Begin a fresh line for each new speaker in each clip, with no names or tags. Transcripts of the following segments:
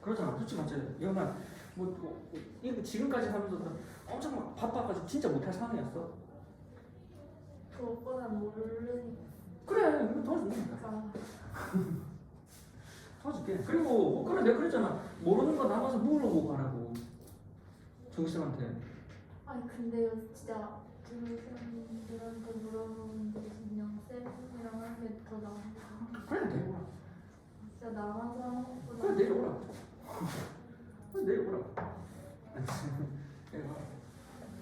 그러잖아. 그렇지 맞지? 영아 이거 지금까지 하면서 엄청 막 바빠가지고 진짜 못할 상황이었어.
그것보다 모르니까.
그래 이거 도와주는 거야. 도와줄게. 그리고 그래 내가 그랬잖아. 모르는 거 남아서 물어보고 하라고. 정쌤한테.
아니 근데요 진짜 선생님들한테 물어보는 게 그냥 쌤이랑 하는 게 더 나은 것 같아요.
그래 내려오라.
진짜 나가서 하는 것보다.
그래 내려오라. 그래 내려오라.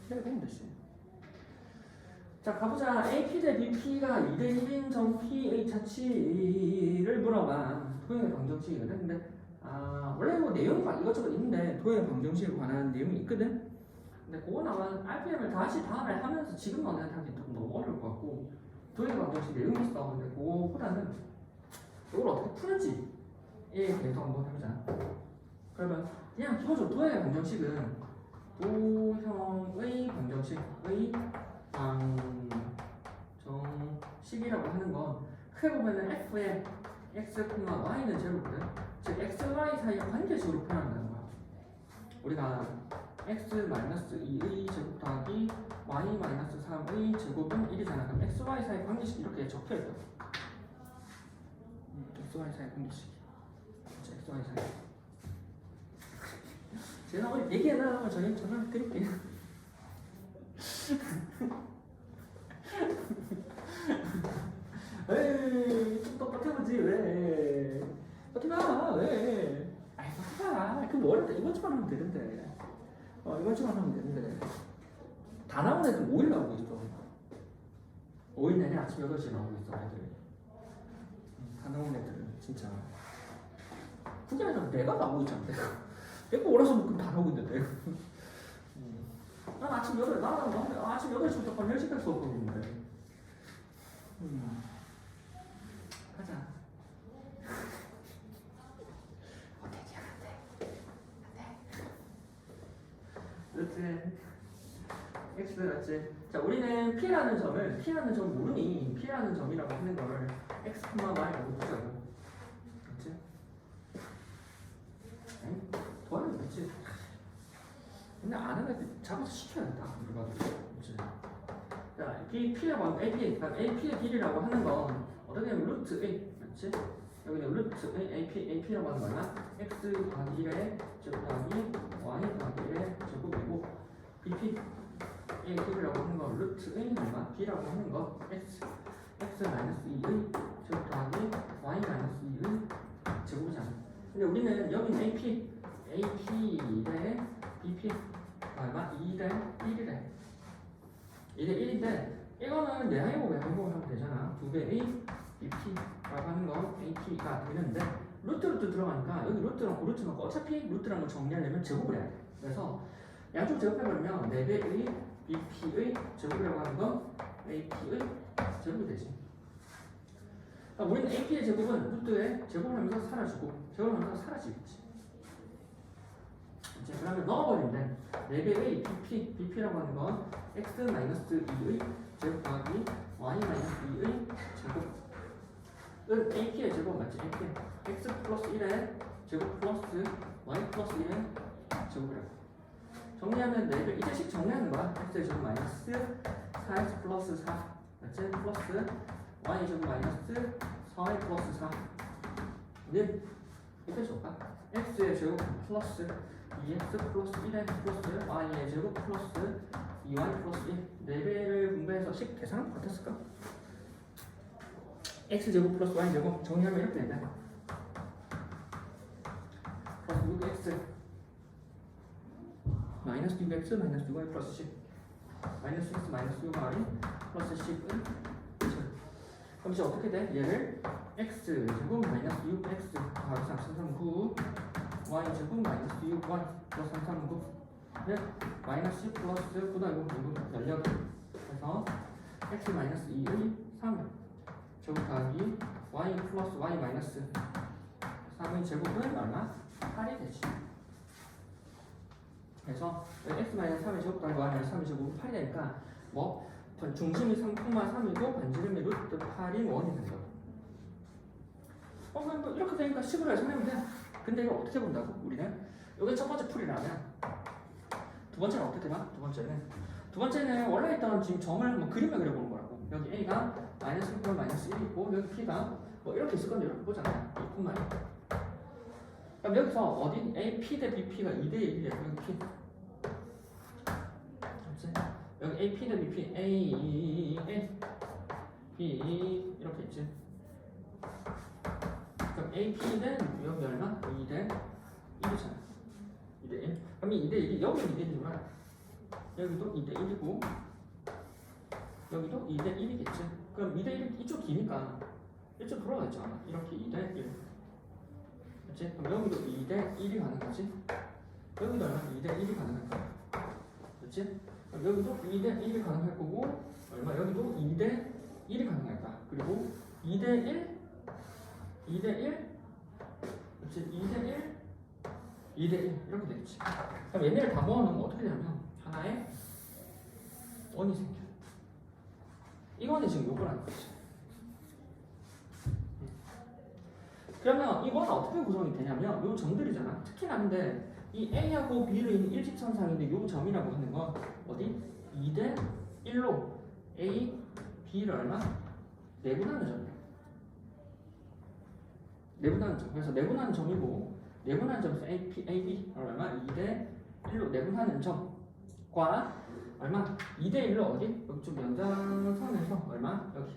내려오면 되지. 자 가보자. AP 대 BP가 2대1인 정 P의 자치를 물어봐. 도형의 방정식이거든. 근데 원래 뭐 내용이 이것저것 있는데 도형의 방정식에 관한 내용이 있거든. 근데 그거 나만 RPM을 다시 다음에 하면서 지금 너네한테 하기 좀 너무 어려울 것 같고 도형의 방정식 내용이 있어. 근데 그거보다는 이걸 어떻게 푸는지에 대해서 한번 해보자. 그러면 그냥 기본적으로 도형의 방정식은 도형의 방정식의 방정식이라고 하는 건 크게 보면은 f의 x, y는 제로거든. 즉 x, y 사이의 관계식으로 표현한다는 거야. 우리가 x-2의 제곱 더하기 y-3의 제곱은 1이잖아. 그럼 x, y 사이 관계식 이렇게 적혀있다. x, y 사이 관계식. x, y 사이. 제가 오늘 얘기해놔. 저희 전화 드릴게요. 에이, 좀 똑같아보지 왜? 똑같아 왜? 아이 똑같아. 그 뭐를 이것만 하면 되는데. 이것만 하면 되는데. 다 나온 애들 5일 나오고 있어. 5일 내내 아침 8시에 나오고 있어 애들이. 다 나온 애들은 진짜. 그게 아니라 내가 나오고 있잖아. 내가 오라서 뭐 다 나오고 있는데. 난 아침 8시 나는 아침 8시부터 밤 10시까지 수업하고 있는데. 가자. 어떻게 안 돼? 그렇지. X 맞지? 자, 우리는 P라는 점 모르니 P라는 점이라고 하는 걸 X, Y라고 보자고. 그렇지? 응? 도와야 되겠지? 근데 안 하면 잡아서 시켜야 된다. 그렇지? 자, P라고 하면 AP, 그러니까 AP의 길이라고 하는 건 어떻게 보면 루트 A, 맞지? 여기는 루트 A, AP라고 하는 거야. X 더하기 1의 제곱 더하기 Y 더하기 1의 제곱이고 BP 의 길이라고 하는 건 루트 A는 얼마? B라고 하는 거 X-2의 제곱 더하기 Y-2의 제곱이잖아. 근데 우리는 여기는 AP 대 BP 얼마? 2대 1이래. 2대 1인데 이거는 내항이고 외항이고 하면 되잖아. 2배의 BP라고 하는 건 AP가 되는데 루트 들어가니까 여기 루트랑 그 루트는 어차피 루트랑 걸 정리하려면 제곱을 해야 돼. 그래서 양쪽 제곱해버리면 4배의 BP의 제곱이라고 하는 건 AP의 제곱이 되지. 그러니까 우리는 AP의 제곱은 루트에 제곱을 하면서 사라지고 제곱을 하면서 사라지겠지. 이제 그러면 넣어버리면 4배의 BP라고 하는 건 X-2의 제곱 더하기 Y-2의 제곱은 AP의 제곱 맞지? AP X 플러스 1의 제곱 플러스 Y 플러스 1의 제곱이라고. 정리하면 4배 이제씩 정리하는 거야. X의 제곱 마이너스 4X 플러스 4 맞지? 플러스 Y 제곱 마이너스 4Y 플러스 4 는 이렇게 줄까? X의 제곱 플러스 2X 플러스 1X 플러스 Y의 제곱 플러스 2Y 플러스 1 4배를 분배해서 식 계산하면 어땠을까? X 제곱 플러스 Y 제곱 정리하면 이렇게 된다. 플러스 6X 마이너스 6X 마이너스 6Y 플러스 10 마이너스 X 마이너스 6Y 플러스 10은 그럼 이제 어떻게 돼? 얘를 X 제곱 마이너스 6X 더하기 339 Y 제곱 마이너스 6Y 플러스 339 는 마이너스 10 플러스 9다 이거 연력 그래서 X 마이너스 2의 3 제곱 더하기 Y 플러스 Y 마이너스 3의 제곱은 얼마? 8이 되지. 그래서 X-3의 제곱 더하기 Y-3의 제곱은 8이 되니까 뭐 중심이 3,3이고 반지름이 루트 8인 원이 된다. 그럼 뭐 이렇게 되니까 식으로 해서 내면 돼. 근데 이걸 어떻게 본다고? 우리는 이게 첫 번째 풀이라면 두 번째는 어떻게 되나? 두 번째는 원래 있던 지금 점을 한번 그림을 그려보는 거라고. 여기 A가 마이너스 1, 마이너스 1이 있고 여기 P가 뭐 이렇게 있을 건데 이렇게 보잖아요. 2,1. 그럼 여기서 어디? A, P 대 BP가 2대 1이에요. 여기 P. 그렇지? 여기 A, P 대 BP, A, B 이렇게 있지. 그럼 A, P는 여기 얼마? 2대 1이잖아. 2대 1. 그럼 이 2대 1이 여기는 2대 1이구나. 여기도 2대 1이고 여기도 2대 1이겠지. 그럼 2대 1 이쪽 기니까 이쪽 돌아가 있잖아. 이렇게 2대 1. 그렇지? 그럼 여기도 2대 1이 가는 거지. 여기도 얼마? 2대 1이 가능할 거야. 그렇지? 그럼 여기도 2대 1이 가능할 거고 얼마? 여기도 2대 1이 가능할 거야. 그리고 2대 1, 2대 1, 그렇지? 2대 1, 2대 1 이렇게 되겠지. 그럼 얘네를 다 모아놓으면 어떻게 되냐면 하나의 원이 생겨. 이거는 지금 요거라는 거지. 그러면 이거는 어떻게 구성이 되냐면 요 점들이잖아. 특히나 근데 이 A하고 B를 있는 일직선상인데 요 점이라고 하는 건 어디? 2대 1로 A, B를 얼마? 내분하는 점이야. 내분하는 점. 그래서 내분하는 점이고 내분하는 점에서 A, B 얼마? 2대 1로 내분하는 점과 얼마? 2대 1로 어디? 여기 좀 연장선에서 얼마? 여기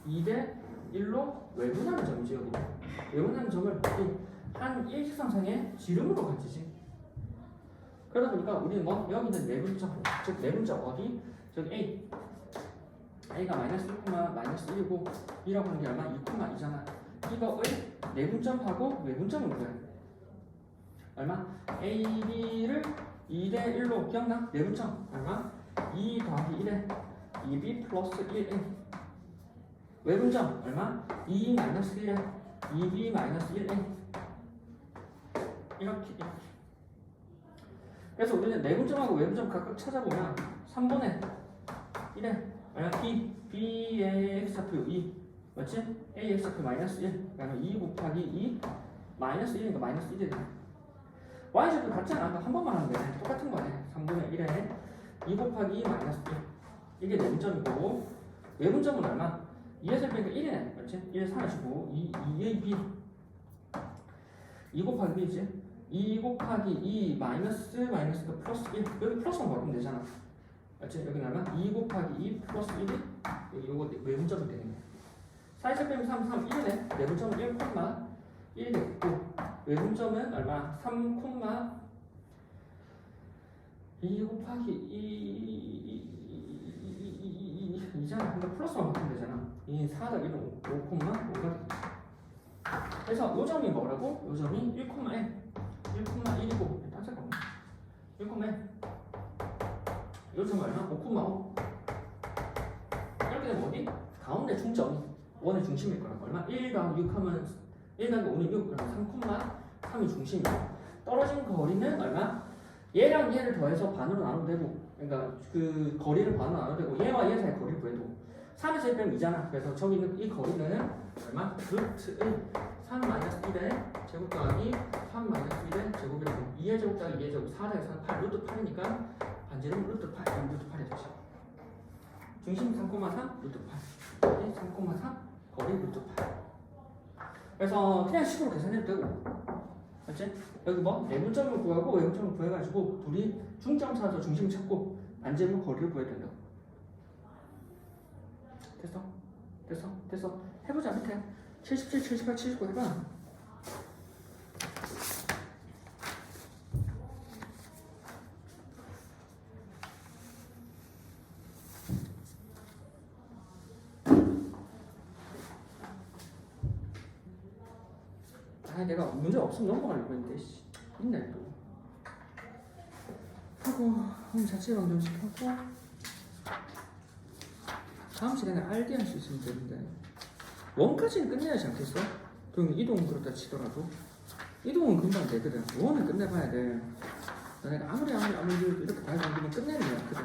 2대 1로 외분하는 점이지. 여기 외분하는 점을 어디? 한 일직선상의 지름으로 가지지. 그러다 보니까 우리는 뭐 여기는 내분점, 즉 내분점 어디? 저기 A가 마이너스 1, 마이너스 1이고 B라고 하는 게 얼마? 2,2잖아. 이거를 내분점하고 외분점을 구해. 얼마? A, B를 2대 1로 기억나? 내분점 얼마? 2 더하기 1에 2B 플러스 1A. 외분점 얼마? 2 마이너스 1에 2B 마이너스 1A. 이렇게. 그래서 우리는 내분점하고 외분점 각각 찾아보면 3분의 1에 얼마? B의 x좌표 2 맞지? A x좌표 마이너스 1 그러면 2 곱하기 2 마이너스 1이니까 마이너스 1이 되네. y좌표 같잖아. 한 번만 하면 되네. 똑같은 거네. 3분의 1에 2 곱하기 2 마이너스 1 이게 내분점이고 외분점은 얼마? 2에서 빼니까 1이네 맞지? 1에 3을 주고 2의 B 2 곱하기 B지? 2 곱하기 2 마이너스가 플러스 1 여기 플러스만 바꾸면 되잖아 맞지? 여기는 얼마? 2 곱하기 2 플러스 1이 요거 외분점이 되는 거야. 4에서 빼면 3, 1이네. 내분점은 1, 1이 되겠고 외분점은 얼마? 3, 2 곱하기 2잖아. 그러니까 플러스만 바꾸면 되잖아. 이 4 더하기 1은 5,5가 되겠지. 그래서 요 점이 뭐라고? 요 점이 1,1이고 딴 색깔 1,1 요 점이 얼마? 5,5 이렇게 되면 어디? 가운데 중점이 원의 중심일 거라고. 얼마? 1 더하기 6 하면 1 더하기 5는 6 그러면 3,3이 중심이고 떨어진 거리는 얼마? 얘랑 얘를 더해서 반으로 나눠도 되고 그러니까 그 거리를 반으로 나눠도 되고 얘와 얘 사이 거리를 구해도 3에서 1 빼면 2잖아. 그래서 저기 있는 이 거리는 얼마? 루트의 3 마이너스 1의 제곱 더하기 3 마이너스 1의 제곱이라고 2의 제곱 더하기 2의 제곱 4 더하기 4 8 루트 8이니까 반지름 루트 8 루트 8이 되죠. 중심 3,3 루트 8 3,3 거리 루트 8 그래서 그냥 식으로 계산해도 되고 맞지? 여기 뭐 내분점을 구하고 외분점을 구해가지고 둘이 중점 찾아서 중심 찾고 반지름 거리를 구해야 된다고. 됐어 해보자. 밑에 77, 78, 79 해봐. 내가 문제 없으면 넘어가려고 했는데 있네 또 하고 오늘 자체 방정식 하고 다음 시간에 RD 할 수 있으면 되는데 원까지는 끝내야지 않겠어? 그럼 이동은 그렇다 치더라도 이동은 금방 되거든. 원은 끝내봐야 돼. 내가 아무리 이렇게 다 해서 끝내는 게 없거든.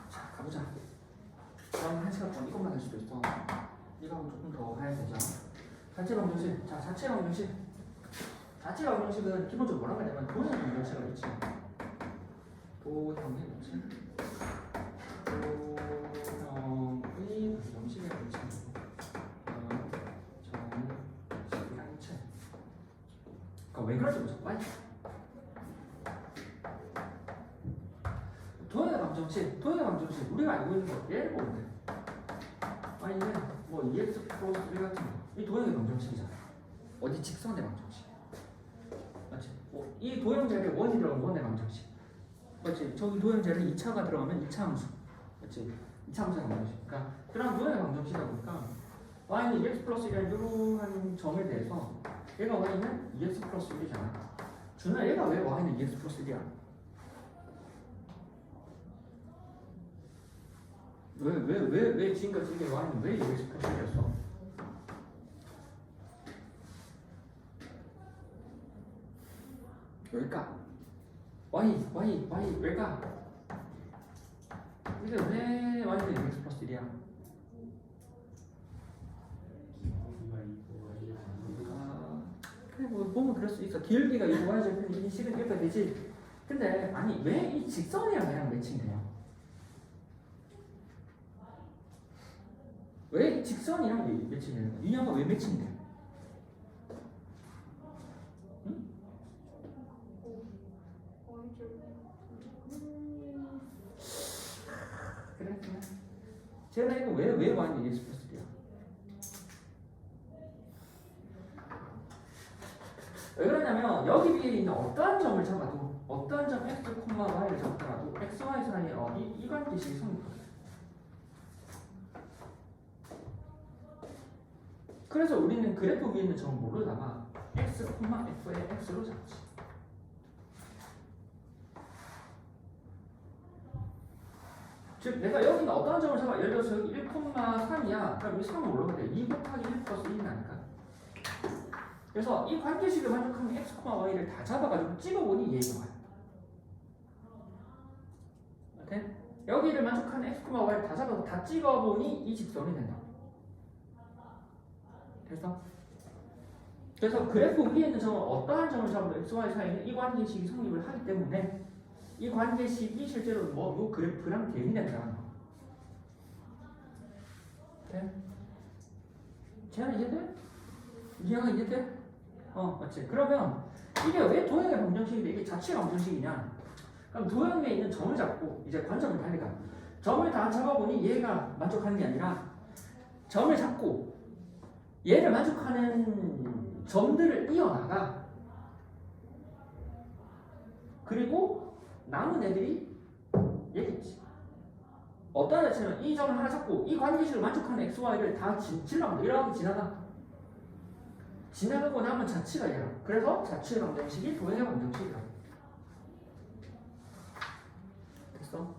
자 가보자. 다음 한 시간 동안 이것만 할 수도 있어. 이거하고 조금 더 해야 되죠. 자체 방정식. 자, 자체 방정식. 자체 방정식은 기본적으로 뭐라고 하냐면 도형의 방정식을 있지. 도형의 방정식. 도형의 방정식의 방정식. 정식이랑체. 그러니까 왜 그럴지 보자. 빨리. 도형의 방정식. 도형의 방정식. 우리가 알고 있는 거 예를 보면 돼. 아니면 뭐 EX 플러스 1 같은 거. 이 도형의 방정식이잖아. 어디 직선의 방정식. 맞지? 이 도형자리에 원이 들어가면 원의 방정식. 맞지? 저기 도형자리에 2차가 들어가면 2차 함수. 맞지? 2차 함수의 방정식. 그러니까 그런 도형의 방정식이다 보니까 y는 2x 플러스 1이라는 이러한 점에 대해서 얘가 y는 2x 플러스 1이잖아. 준아 얘가 왜 y는 2x 플러스 1이야? 왜 지금까지 이게 y는 왜 2x 플러스 1이었어? 왜일까? y 왜일까? 이게 왜 y는 2x 플러스 1이야? 그래 뭐 보면 그럴 수 있어. 기울기가 이거 y절편 이 식은 이렇게 되지. 근데 아니 왜 이 직선이랑 얘랑 매칭돼요? 왜 직선이랑 매칭되는 거야? 유형과 왜 매칭돼? 응? 그래. 제가 이거 왜 완전 EX 플러스야? 왜 그러냐면 여기 위에 있는 어떠한 점을 잡아도 어떠한 점 x, y를 잡더라도 x, y 사이에 이 관계식이 성립하거든. 그래서 우리는 그래프 위에 있는 점을 모르다가 x, f의 x로 잡지. 즉 내가 여기 있는 어떠한 점을 잡아 예를 들어서 여기 1,3이야. 그럼 이 3은 모르면 돼. 2 곱하기 1 플러스 1이니까. 그래서 이 관계식을 만족하는 x, y를 다 잡아가지고 찍어보니 얘가 와요. 오케이? 여기를 만족하는 x, y를 다 잡아서 다 찍어보니 이 직선이 된다. 그래서 그래프 위에 있는 점은 어떠한 점을 잡아도 x, y 사이에는 이 관계식이 성립을 하기 때문에 이 관계식이 실제로 이 그래프랑 대응이 된다는 거. 오케이? 제안이 이해돼? 이해가 이해돼? 맞지. 그러면 이게 왜 도형의 방정식인데 이게 자체 방정식이냐? 그럼 도형에 있는 점을 잡고 이제 관점을 다니까 점을 다 잡아보니 얘가 만족하는 게 아니라 점을 잡고 얘를 만족하는 점들을 이어나가. 그리고 남은 애들이 얘겠지. 어떤 자체는 이 점을 하나 잡고 이 관계식을 만족하는 x, y를 다 지나간다. 이렇게 지나가고 나면 자치가 얘라. 그래서 자치의 방정식이 도형의 방정식이라고. 됐어?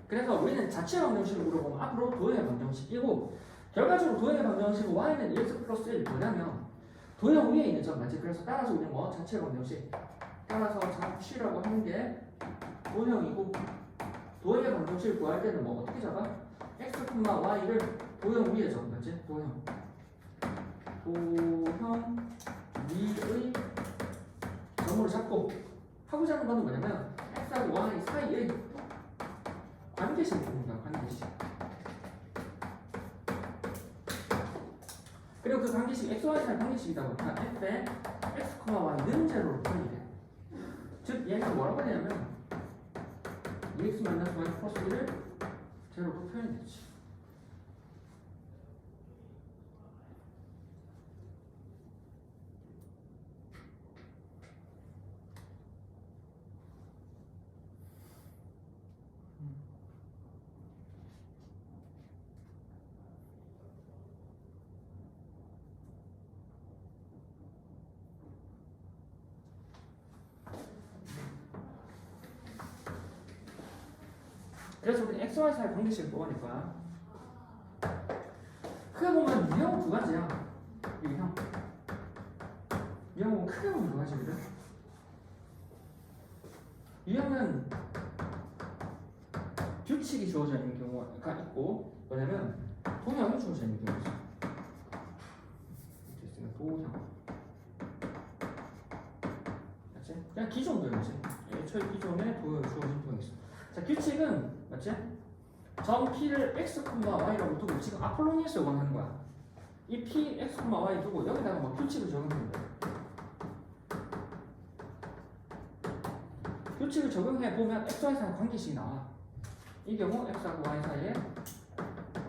그래서 우리는 자치의 방정식을 물어보면 앞으로 도형의 방정식이고 결과적으로 도형의 방정식 y는 2x 플러스 1이 뭐냐면 도형 위에 있는 점 맞지? 그래서 따라서 우리는 뭐 자치의 방정식 따라서 자치라고 하는 게 도형이고 도형의 방정식을 구할 때는 뭐 어떻게 잡아? x, y를 도형 위에 적은 거지? 도형 위의 점으로 잡고 하고자 하는 건 뭐냐면 x하고 y 사이의 관계식을 보는 거야. 관계식. 그리고 그 관계식 x, y 사이 관계식이다 보니까 f에 x, y는 제로로 표현이 돼. 즉 얘가 뭐라고 되냐면 2x y 플러스 1을 제로로 표현이 되지. 그래서 우리 x, y 사이 관계식을 뽑으니까 크게 보면 유형은 두 가지야. 유형은 크게 보면 두 가지거든. 유형은 규칙이 주어져 있는 경우가 있고 뭐냐면 도형이 주어져 있는 경우죠. 있으면 도형. 맞지? 그냥 기존 도형이지. 애초에 기존에 도형이 주어진 도형이 있어. 자, 규칙은 맞지? 점 P를 x, y라고 두고 지금 아폴로니에서 원하는 거야. 이 P, x, y 두고 여기다가 뭐 규칙을 적용하면 돼. 규칙을 적용해 보면 x, y 사이 관계식이 나와. 이 경우 x하고 y 사이에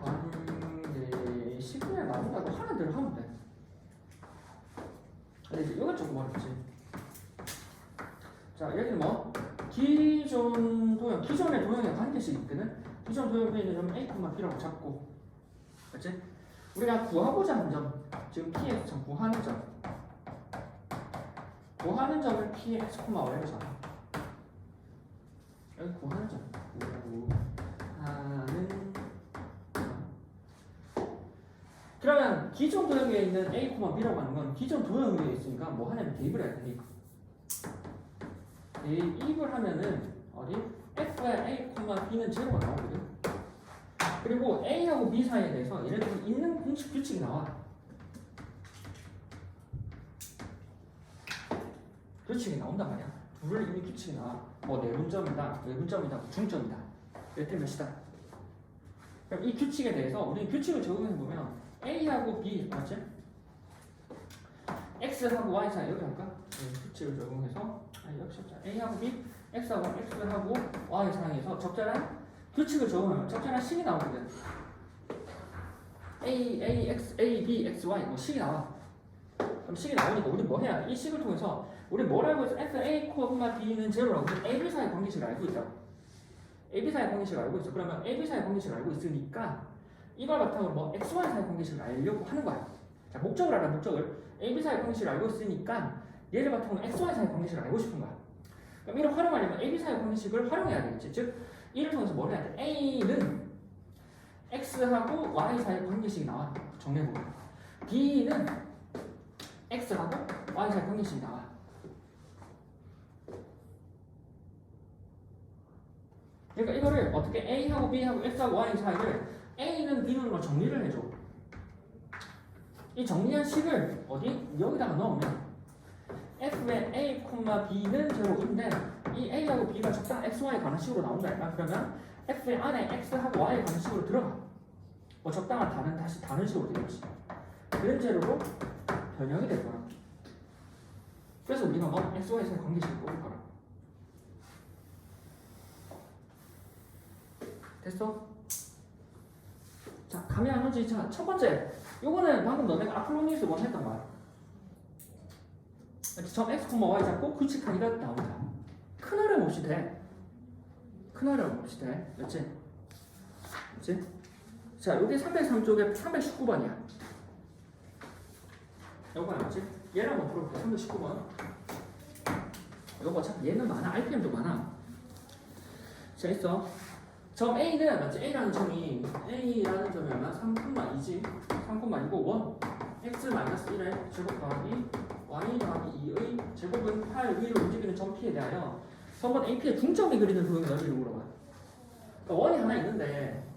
관계식이 나온다고 하는 대로 하면 돼. 근데 이제 이건 조금 어렵지. 자, 여기는 뭐 기존 도형, 기존의 도형의 관계식이 있거든. 기존 도형에 있는 점 A, B라고 잡고, 맞지? 우리가 구하고자 하는 점, 지금 P에서 점 구하는 점, 구하는 점을 P의 x, y로 잡아. 여기 구하는 점, 구하는 점. 그러면 기존 도형 위에 있는 A, B라고 하는 건 기존 도형 위에 있으니까 뭐 하냐면 대입을 해야 되니. 대입을 하면은 어디? F의 A, B는 제로가 나오거든. 그리고 A하고 B 사이에 대해서 얘네들이 있는 공식 규칙이 나와. 규칙이 나온단 말이야. 둘을 이미 규칙이 나와. 뭐 내분점이다, 외분점이다, 중점이다. 몇 대 몇이다. 그럼 이 규칙에 대해서 우리 규칙을 적용해 보면 A하고 B 맞지? X하고 Y 사이 여기 할까? 규칙을 적용해서 역시 A하고 B, X하고 Y 사이에서 적절한 규칙을 적으면 적절한 식이 나오거든. A, X, A, B, X, Y 뭐 식이 나와. 그럼 식이 나오니까 우리 뭐 해야 돼? 이 식을 통해서 우리 뭘 알고 있어? F, A, B는 제로라고 A, B 사이 관계식을 알고 있다고. A, B 사이 관계식을 알고 있어. 그러면 A, B 사이 관계식을 알고 있으니까 이걸 바탕으로 뭐 X, Y 사이 관계식을 알려고 하는 거야. 자, 목적을 알아, 목적을. A, B 사이 관계식을 알고 있으니까 얘를 바탕으로 X, Y 사이 관계식을 알고 싶은 거야. 그럼 이를 활용하려면 A, B 사이 관계식을 활용해야 되겠지. 즉 이를 통해서 뭘 해야 돼? A는 X하고 Y 사이 관계식이 나와. 정리해보면. B는 X하고 Y 사이 관계식이 나와. 그러니까 이거를 어떻게 A하고 B하고 X하고 Y 사이를 A는 B는으로 정리를 해줘. 이 정리한 식을 어디? 여기다가 넣으면 F의 A, B는 제로인데 이 A하고 B가 적당한 X, Y 가는 식으로 나온다. 그러면 F의 안에 X하고 Y 가는 식으로 들어가. 뭐 적당한 다시 다른 식으로 되겠지. 그런 제로로 변형이 될 거야. 그래서 우리가 뭐 X, Y 사이 관계식을 뽑을 거라. 됐어? 자, 감이 안 오지? 자, 첫 번째. 요거는 방금 너네가 아폴로니에서 뭐 했던 거야. 점 X, Y 잡고 규칙하기가 나온다. 큰 어려움 없이 돼. 큰 어려움 없이 돼. 맞지? 맞지? 자, 여기 303쪽에 319번이야. 요거 맞지? 얘를 한번 풀어볼게. 319번. 요거 참 얘는 많아. RPM도 많아. 자, 있어. 점 A는 맞지? A라는 점이 얼마? 3,2지. 3,2고 1 x-1의 제곱 더하기 y 더하기 2의 제곱은 8 위로 움직이는 점 P에 대하여 선번 AP의 중점이 그리는 도형의 넓이를 물어봐. 그러니까 원이 하나 있는데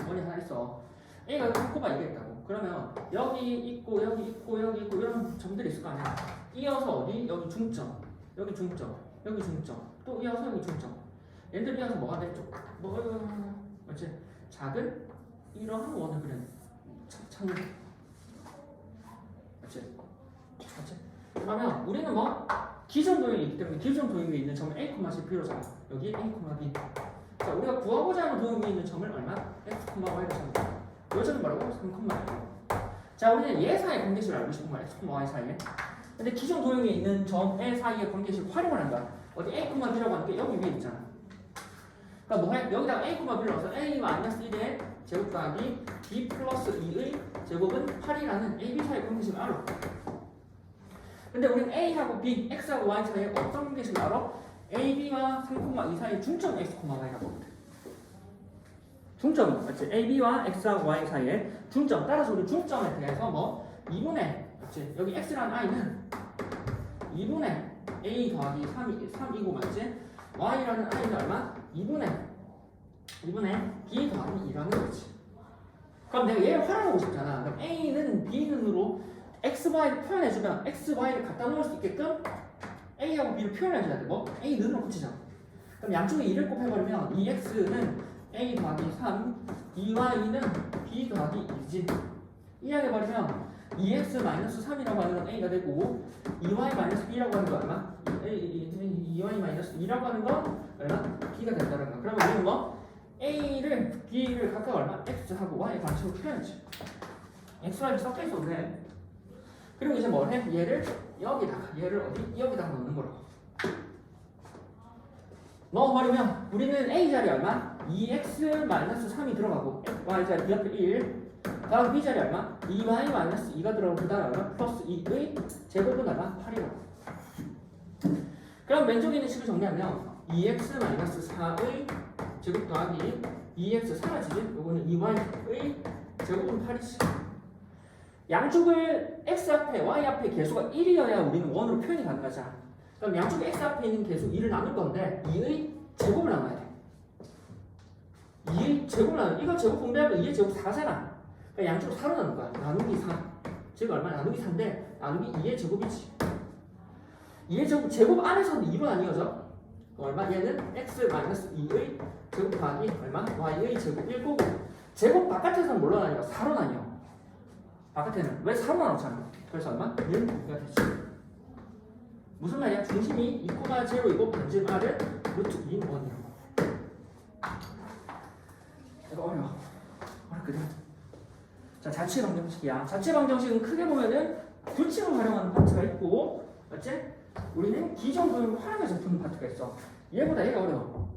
원이 하나 있어. A가 3,2가 있다고. 그러면 여기 있고 여기 있고 여기 있고 이런 점들이 있을 거 아니야. 이어서 어디? 여기 중점, 여기 중점, 여기 중점, 또 이어서 여기 중점. 얘들 이어서 뭐가 돼? 맞지? 작은 이러한 원을 그려. 창. 맞지? 맞지? 그러면 우리는 뭐 기존 도형이 있기 때문에 기존 도형 위에 있는 점을 A, C로 잡아. 여기 A, B. 자, 우리가 구하고자 하는 도형 위에 있는 점을 얼마? X, Y로 잡아. 요 점은 뭐라고? 3,1. 자, 우리는 얘 사이의 관계식을 알고 싶은 거야. X, Y 사이에. 근데 기존 도형에 있는 점 A 사이의 관계식을 활용을 한다. 어디 A, B라고 하는 게 여기 위에 있잖아. 그러니까 뭐해? 여기다가 A, B를 넣어서 A-1의 제곱 더하기 B 플러스 2의 제곱은 8이라는 A, B 사이의 관계식을 알아. 근데 우리는 A하고 B, X하고 Y 사이에 어떤 관계식을 알아? A, B와 3,2 사이의 중점 X, Y라고 합니다. 중점, 맞지? A, B와 X하고 Y 사이의 중점. 따라서 우리 중점에 대해서 뭐 2분의, 맞지? 여기 X라는 I는 2분의 A 더하기 3이고 맞지? Y라는 I는 얼마? 2분의 B 더하기 2라는 거지. 그럼 내가 얘를 활용하고 싶잖아. 그럼 A는 B는으로 X, Y를 표현해주면 X, Y를 갖다 놓을 수 있게끔 A하고 B를 표현해줘야 돼. 뭐? A 는으로 붙이자. 그럼 양쪽에 2를 곱해버리면 2X는 A 더하기 3, 2Y는 B 더하기 2지. 이야기해버리면 2X-3이라고 하는 건 A가 되고 2Y-B라고 하는 건 얼마? 2Y-2라고 하는 건 얼마? B가 된다는 거. 그러면 우리는 뭐? A를, B를 각각 얼마? X하고 Y 방식으로 표현하지. X, Y가 섞여 있어도 돼. 그리고 이제 뭘 해? 얘를 여기다가, 얘를 어디? 여기다가 넣는 거라고. 넣어버리면 우리는 A 자리 얼마? 2X-3이 들어가고 Y 자리 B 앞에 1 다음 B 자리 얼마? 2Y-2가 들어가고 그 다음 얼마? 플러스 2의 제곱은 얼마? 8이라고. 그럼 왼쪽에 있는 식을 정리하면 2X-4의 제곱 더하기 2X 사라지지? 요거는 2Y의 제곱은 8이지. 양쪽을 X 앞에 Y 앞에 개수가 1이어야 우리는 원으로 표현이 가능하잖아. 그럼 양쪽에 X 앞에 있는 개수 2를 나눌 건데 2의 제곱을 나눠야 돼. 2의 제곱을 나눠. 이거 제곱 분배하면 2의 제곱 4잖아. 그러니까 양쪽으로 4로 나눈 거야. 나누기 4. 즉 얼마? 나누기 4인데 나누기 2의 제곱이지. 2의 제곱 안에서는 2로 나뉘어져. 얼마? 얘는 X-2의 제곱 더하기 얼마? Y의 제곱 1고 제곱 바깥에서는 뭘로 나뉘어? 4로 나뉘어. 바깥에는 왜 4로 나눴잖아. 그래서 얼마? 1가 되지. 무슨 말이야? 중심이 2,0이고 반지름 R은 루트 2인 1이라고. 이거 어렵거든. 자, 자체 방정식이야. 자체 방정식은 크게 보면은 규칙을 활용하는 파트가 있고, 맞지? 우리는 기존 도형을 활용해서 푸는 파트가 있어. 얘보다 얘가 어려워.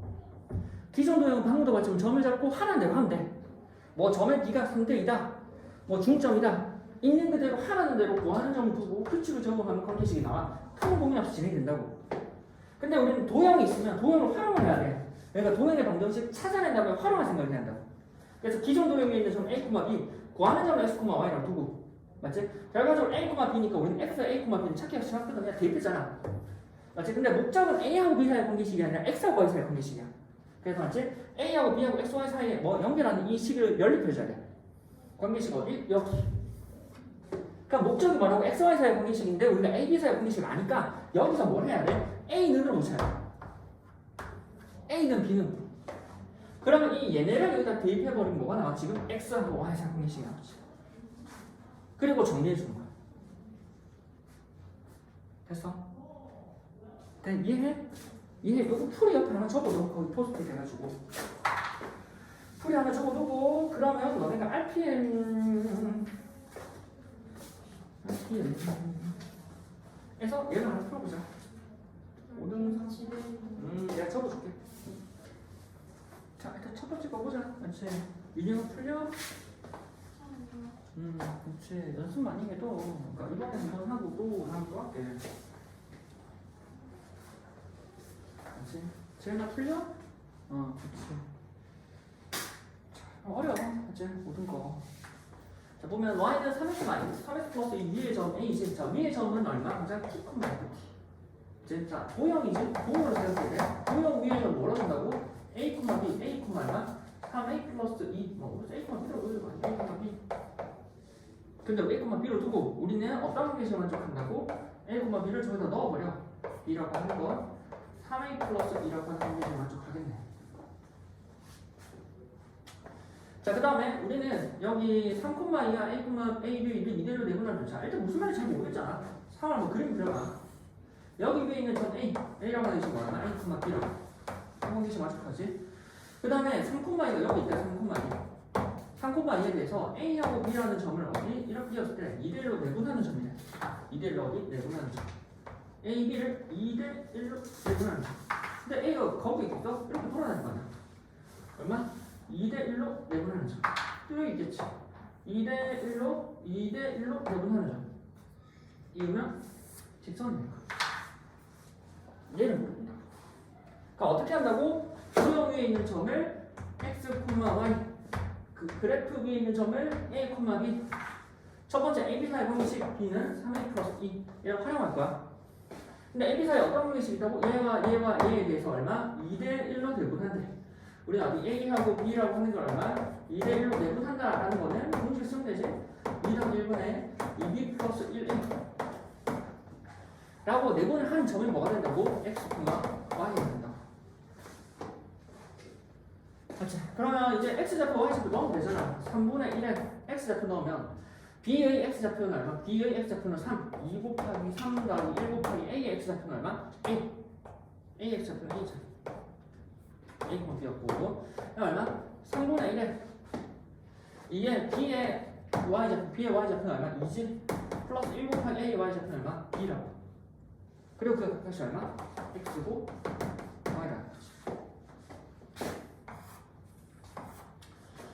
기존 도형은 방금도 봤지만 점을 잡고 하라는 대로 하면 돼. 뭐 점의 B가 3대2다. 뭐 중점이다. 있는 그대로 하라는 대로 구하는 점을 두고 규칙을 적용하면 관계식이 나와. 큰 고민 없이 진행이 된다고. 근데 우리는 도형이 있으면 도형을 활용을 해야 돼. 그러니까 도형의 방정식 찾아낸 다음에 활용할 생각을 해야 한다고. 그래서 기존 도형에 있는 점 A, B 구하는 점을 X, Y랑 두고, 맞지? 결과적으로 A, B니까 우리는 X, A, B는 찾기가 시작하거든. 그냥 대입했잖아. 맞지? 근데 목적은 A하고 B 사이의 관계식이 아니라 X하고 Y 사이의 관계식이야. 그래서 맞지? A하고 B하고 X, Y 사이에 뭐 연결하는 이 식을 연립해줘야 돼. 관계식 어디? 여기. 그러니까 목적이 뭐라고? X, Y 사이의 관계식인데 우리가 A, B 사이의 관계식을 아니까 여기서 뭘 해야 돼? A는으로 묻혀야 돼. A는 B는. 그러면 이 얘네를 여기다 대입해버리면 뭐가 나와? 지금 X하고 Y 사이의 관계식이 나오지. 그리고 정리해주는 거야. 됐어? 이해해? 이해. 여기 풀이 옆에 하나 적어도 거기 포스트잇 해가지고 풀이 하나 적어두고 그러면 너네가 RPM에서 얘를 하나 풀어보자. 오등 내가 적어줄게. 자, 일단 첫 번째 거 보자. 그렇지. 유형은 풀려? 그렇지. 연습 많이 해도 그러니까 이번에 한번 하고 또 다음 또 할게. 그렇지. 쟤나 풀려? 그렇지. 어려워. 그치? 모든 거. 자, 보면 y는 3x 플러스 이 위의 점 a지. 자, 위의 점은 얼마? 가장 t, t. 자, 도형이지. 도형으로 생각해야 돼. 도형 위의 점 뭐라고 한다고? a, b, a, 얼마? 3a 플러스 2. a, b로 올려봐. a, b. 근데 a, b로 두고 우리는 어떤 관계식을 만족한다고? a, b를 저기다 넣어버려. b라고 하는 건 3a 플러스 2라고 하는 관계식을 만족하겠네. 자, 그 다음에 우리는 여기 3,2야 A, B를 이대로 내보내면 자, 일단 무슨 말인지 잘 모르겠잖아. 3을 한번 그림 그려봐. 여기 위에 있는 점 A라고 하는 것이 뭐야? A, B라고. 한번씩 만족하지? 그 다음에 3,2가 여기 있다. 3,2에 대해서 A하고 B라는 점을 어디? 이렇게 띄었을 때 2대1로 내분하는 점이래. 2대1로 어디? 내분하는 점. A, B를 2대1로 내분하는 점. 근데 A가 거기 있겠어? 이렇게 돌아다니는 거야. 얼마? 2대1로 내분하는 점. 또 여기 있겠지. 2대1로 내분하는 점. 이으면 직선이 될 거야. 얘를 모릅니다. 그러니까 어떻게 한다고? 도형 위에 있는 점을 x, y 그 그래프 위에 있는 점을 a, b 첫 번째 a, b 사이 관계식 b는 3a 플러스 2 이렇게 활용할 거야. 근데 a, b 사이 어떤 관계식이 있다고? 얘와 얘에 대해서 얼마? 2대1로 내분한대. 우리 어디 A하고 B라고 하는 걸 얼마? 2대 1로 내분한다라는 거는 공식 쓰면 되지. 2 더하기 1분의 2B 플러스 1A 라고 내분을 한 점이 뭐가 된다고? X, Y가 된다. 그렇지. 그러면 이제 X좌표, Y좌표 넣으면 되잖아. 3분의 1에 X좌표 넣으면 B의 X좌표는 얼마? B의 X좌표는 3. 2 곱하기 3 더하기 1 곱하기 A의 X좌표는 얼마? A. A의 X좌표는 A좌. A, B였고. 그럼 얼마? 3분의 1에 이게 B의 Y좌표, B의 Y좌표는 얼마? 2지. 플러스 1 곱하기 A의 Y좌표는 얼마? B라고. 그리고 그 값이 얼마? X고 Y라는 거지.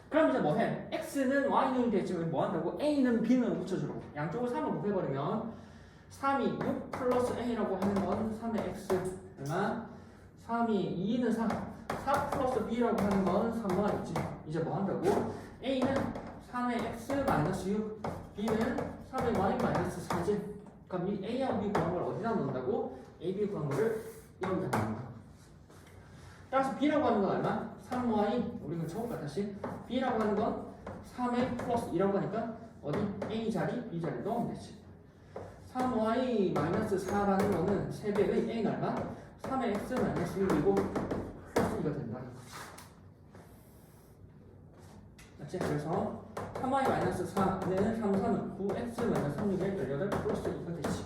그럼 이제 뭐 해? X는 Y는 됐지만 뭐 한다고? A는 B는 붙여주라고. 양쪽을 3을 곱해버리면 3이 6 플러스 A라고 하는 건 3의 X 얼마? 3이 2는 4 플러스 B라고 하는 건 3Y있지. 이제 뭐 한다고? A는 3의 X 마이너스 6 B는 3의 Y 마이너스 4지. 그럼 이 A하고 B 구한 걸 어디다 넣는다고? A, B 구한 거를 여기다 넣는다. 따라서 B라고 하는 건 얼마? 3Y, 우리가 처음과 다시 B라고 하는 건 3A 플러스 2라고 하니까 어디? A 자리, B 자리 넣으면 되지. 3Y 마이너스 4라는 거는 3배의 A는 얼마? 3의 X 마이너스 6이고 플러스 2가 된다는 거지. 맞지? 그래서 3y 마이너스 4는 3, 3은 9x 마이너스 36에 18 플러스 2가 되지.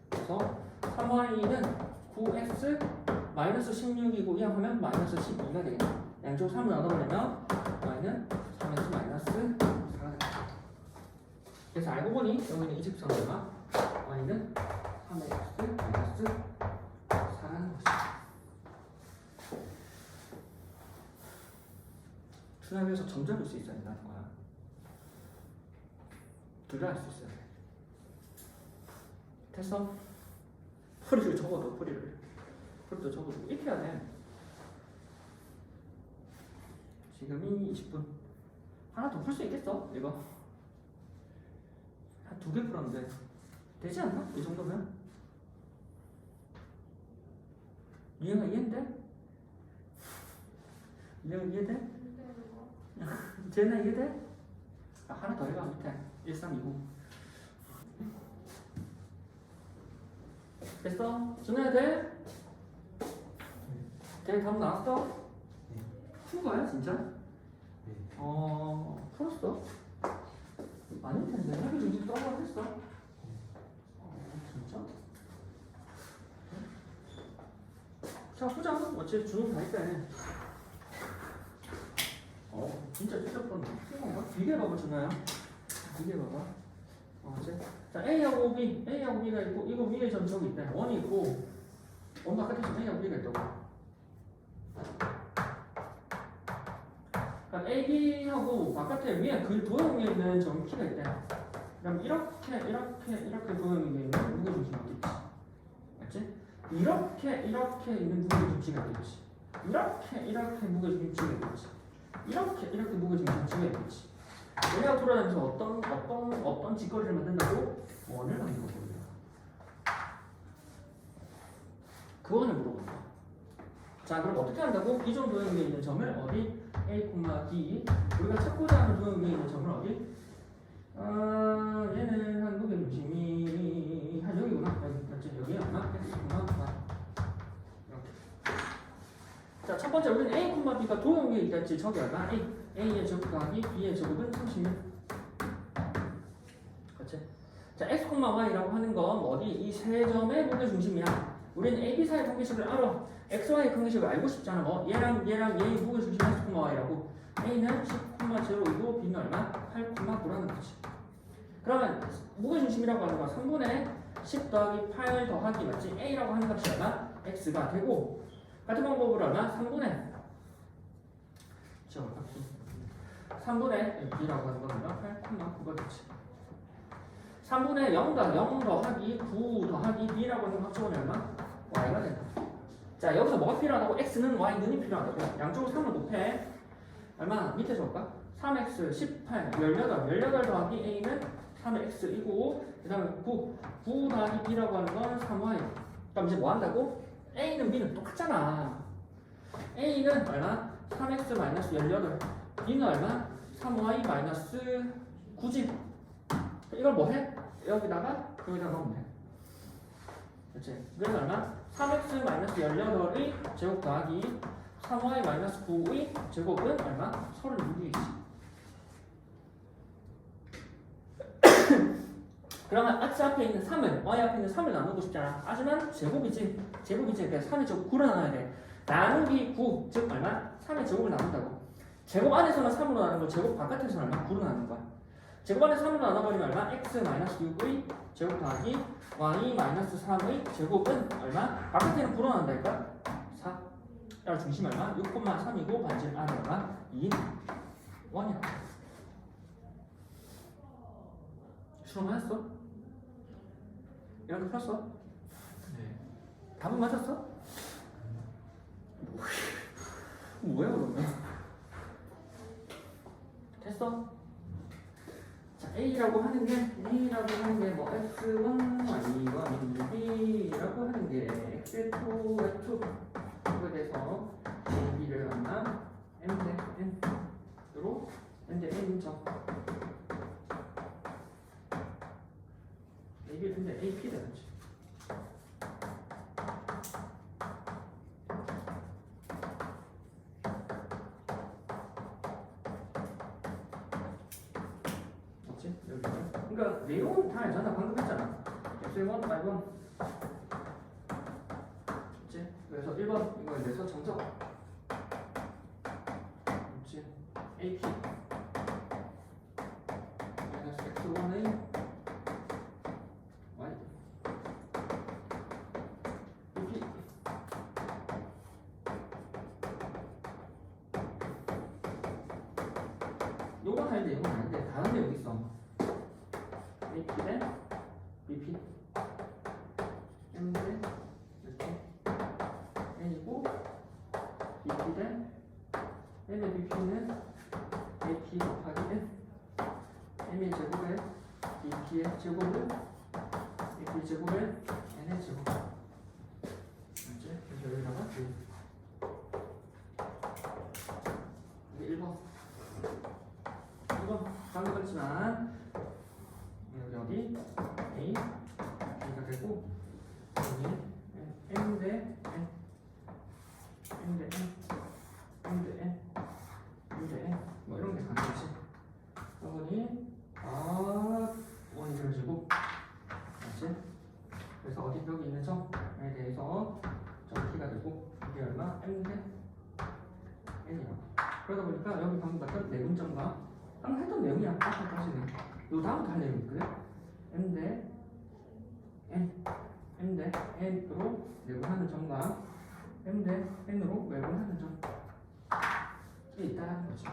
그래서 3y는 9x 마이너스 16이고 이항하면 마이너스 12가 되겠네. 양쪽 3을 나눠보려면 y는 3x 마이너스 4가 되겠다. 그래서 알고 보니 여기는 이 직선 얼마? y는 3x 마이너스 4라는 것이지. 수학에서 점잡을 수 있어야 된다는 거야. 둘 다 할 수 있어야 돼. 됐어? 풀이를 적어도 풀이도 적어주고 이렇게 해야 돼. 지금이 20분. 하나 더 풀 수 있겠어? 이거 한 2개 풀었는데 되지 않나? 이 정도면? 이해가 이해인데? 이해돼? 쟤는 이해돼? 하나 더 해봐 밑에 1329 됐어? 준호야 돼? 돼? 답 나왔어? 푼 거야 진짜? 풀었어? 아닐 텐데 해비 중심 써봐 했어? 진짜? 자 보자 어차피 준호 다 했대. 진짜 풀었네. 비교해봐봐 준호야. 비교해봐봐. 자 A하고 B, A하고 B가 있고 이거 위에 점적이 있다. 원이 있고 원 바깥에 점 A하고 B가 있다고. 그러니까 A, B하고 바깥에 위에 그 도형에 있는 점 P가 있다. 그럼 이렇게 도형이 있는 무게중심이 있겠지. 맞지? 이렇게 있는 무게중심이 있겠지. 이렇게 무게중심이 있겠지. 이렇게 무게중심이 있겠지. 얘가 돌아다니면서 어떤 직거리를 만든다고? 원을 만들어 보는 거야. 그 원을 물어보는 거야. 자, 그럼 어떻게 한다고? 기존 도형에 있는 점을 어디? A, D. 우리가 찾고자 하는 도형에 있는 점을 어디? 얘는 한 무게중심이 한 여기구나. 맞지? 여기 아마 X, 이렇게. 자, 첫 번째 우리는 A, B가 도형에 있다지. 저기 얼마? A의 제곱 더하기 B의 제곱은 36. 그렇지? 자, X, Y라고 하는 건 어디? 이 세 점의 무게중심이야. 우리는 A, B 사이 관계식을 알아. X, Y 관계식을 알고 싶잖아. 뭐 얘랑 얘의 무게중심 X, Y라고. A는 10,0이고 B는 얼마? 8,9라는 거지. 그러면 무게중심이라고 하는 건 3분의 10 더하기 8 더하기 맞지? A라고 하는 값이 얼마? X가 되고 같은 방법으로 얼마? 3분의 B라고 하는 건 얼마? 8,9가 되지. 3분의 0 더하기 9 더하기 B라고 하는 합적은 얼마? Y가 된다. 자, 여기서 뭐가 필요하다고? X는 Y는이 필요하다고. 양쪽을 3을 곱해. 얼마? 밑에서 볼까? 3X, 18, 18 더하기 A는 3X이고 그 다음에 9 더하기 B라고 하는 건 3Y. 그럼 이제 뭐 한다고? A는 B는 똑같잖아. A는 얼마? 3x 마이너스 18. b는 얼마? 3y 마이너스 9지. 이걸 뭐해? 여기다가 넣으면 돼. 그렇지? 그래서 얼마? 3x 마이너스 18의 제곱 더하기 3y 마이너스 9의 제곱은 얼마? 36이지. 그러면 x 앞에 있는 3을 y 앞에 있는 3을 나누고 싶잖아. 하지만 제곱이지. 그래서 3의 제곱 9로 나눠야 돼. 나누기 9, 즉 얼마? 3의 제곱을 나눈다고. 제곱 안에서는 3으로 나누는 거, 제곱 바깥에서는 얼마? 9로 나누는 거야. 제곱 안에 3으로 나눠버리면 얼마? x 마이너스 6의 제곱 더하기 y 마이너스 3의 제곱은 얼마? 바깥에는 9로 나눈다니까? 4. 따라 중심 얼마? 6,3이고 반질 안에 얼마? 2, 1이야. 수능 맞았어? 이렇게 풀었어?
네.
답은 맞았어? 뭐야 그러면? 됐어? 자 A라고 하는 게 뭐 X1, Y1, B라고 하는 게 X2, Y2 이거에 대해서 A, B를 얼마? M 대 N으로 M 대 N점 A, B 근데 A, P 되는지 그러니까 내용은 다 알잖아. 방금 했잖아. X1, Y1 그치? 그래서 1번 이거에 대해서 정적 그치? AP 마이너스 X1의 Y BP 요건 아닌데 이건 아닌데 다른 내용 있어. AP 대 BP M 대 이렇게 N이고 BP 대 N의 BP는 AP 곱하기 N M의 제곱에 BP의 제곱은 AP 제곱에 N의 제곱 알지? 그래서 여기다가 이게 1번 방금 그랬지만 여기 A A가 되고 여기 M 대 N M 대 N M 대 N M 대 N 뭐 이런 게 가능하지. 여기 원이 그려지고 맞지? 그래서 어디 여기 있는 점에 대해서 점 T가 되고 이게 얼마? M 대 N이라고. 그러다 보니까 여기 방금 봤던 내분점과 방금 했던 내용이야. 다시는 요 다음부터 할 내용이 있거든. M 대 N, M 대 N으로 외분하는 점과 M 대 N으로 외분하는 점 이게 있다는 거죠.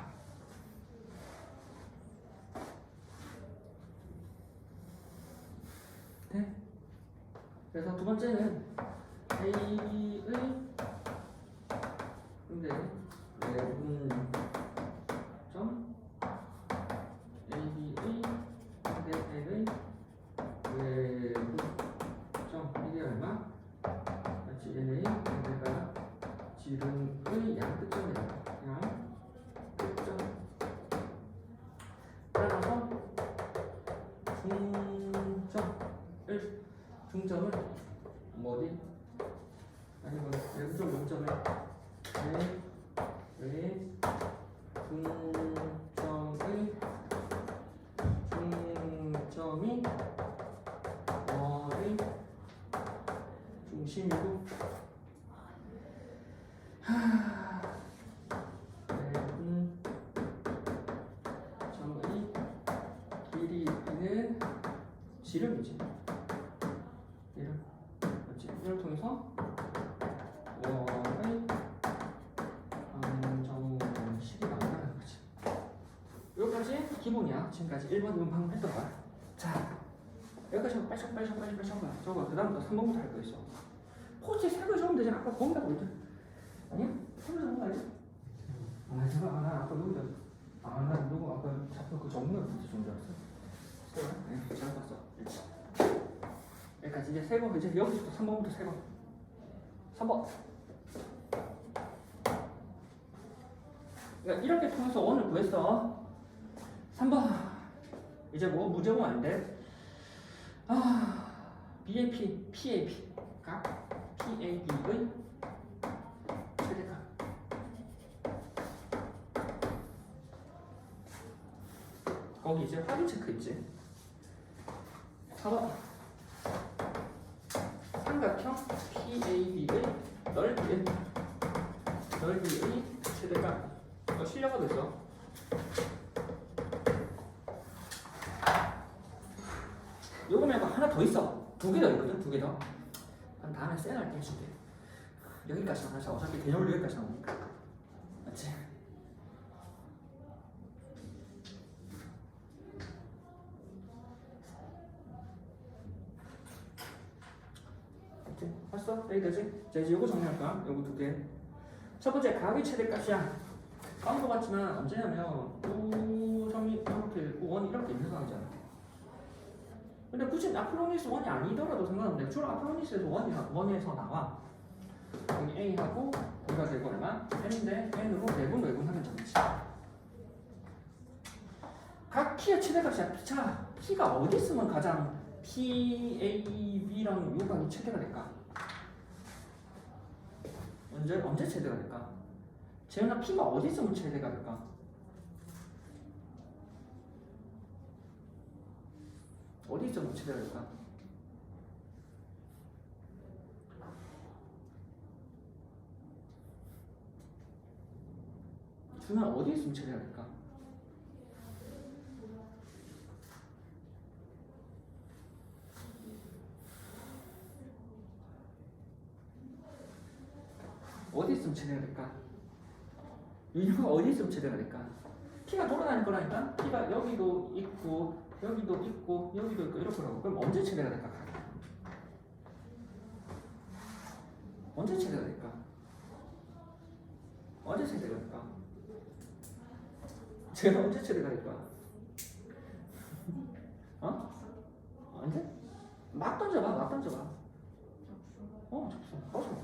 네. 그래서 두 번째는 A의 근데 외분 점 AB의 N의 외분 점 이게 얼마? 마치 NA 내가 지름의 양끝점이다. 양끝점 따라서 중점을 뭐 어디? 아니 뭐 외분점 용점에 왜 중점이 원의 중심이고 점의 길이는 지름이지. 이름 그렇지. 이걸 통해서 원의 방정식이 나온다는 거지. 여기까지 기본이야. 지금까지 1번, 2번 방금 했던 거야. 자, 여기까지 빨리 저거 그 다음부터 3번부터 할 거 있어. 포스트에 색을 적으면 되잖아. 아까 거기다 보이죠? 아니야? 색을 적은 거 아니야? 나 아까 누구다? 나 누구 아까 잡혀 그 정문을 밑에 준 줄 알았어. 네, 잘 봤어. 여기까지 이제 세 번, 이제 여기부터 3번부터 세 번. 3번. 그러니까 이렇게 통해서 원을 구했어. 3번. 이제 뭐 무제공 아닌데? BAP, PAP 각 PAB의 최대값. 거기 이제 확인 체크 있지. 4번. 삼각형 PAB의 넓이의 최대값. 실려가 됐어. 요거 말고 하나 더 있어. 2개 더 있거든. 2개 더. 그럼 다음에 쌩할 때 해줄게. 여기까지 하자. 어차피 개념을 여기까지 나오니까. 맞지? 봤어? 여기까지? 자, 이제 요거 정리할까? 요거 2개. 첫 번째 가격의 최대값이야. 까먹어 봤지만 언제냐면 5점이 이렇게 있고 1이 이렇게 있는 상황이잖아. 근데 굳이 아플로니스 1이 아니더라도 상관없는데 주로 아플로니스에서 1에서 나와. 여기 A하고 B가 되고 얼마? N인데 N으로 외분하는 점이지. 각 P의 최대값이야. 자, P가 어디 있으면 가장 PAB랑 요 각이 최대가 될까? 언제 최대가 될까? 재현아, P가 어디 있으면 최대가 될까? 어디 있으면 최대가 될까? 준아, 어디 있으면 최대가 될까? 어디 있으면 최대가 될까? 윤효가 어디 있으면 최대가 될까? P가 돌아다닐 거라니까? P가 여기도 있고 여기도 있고 여기도 있고 이럴 거라고. 그럼 언제 최대가 될까? 언제 최대가 될까? 언제 최대가 될까? 제가 언제 최대가 될까? 어? 언제? 막 던져봐. 접수.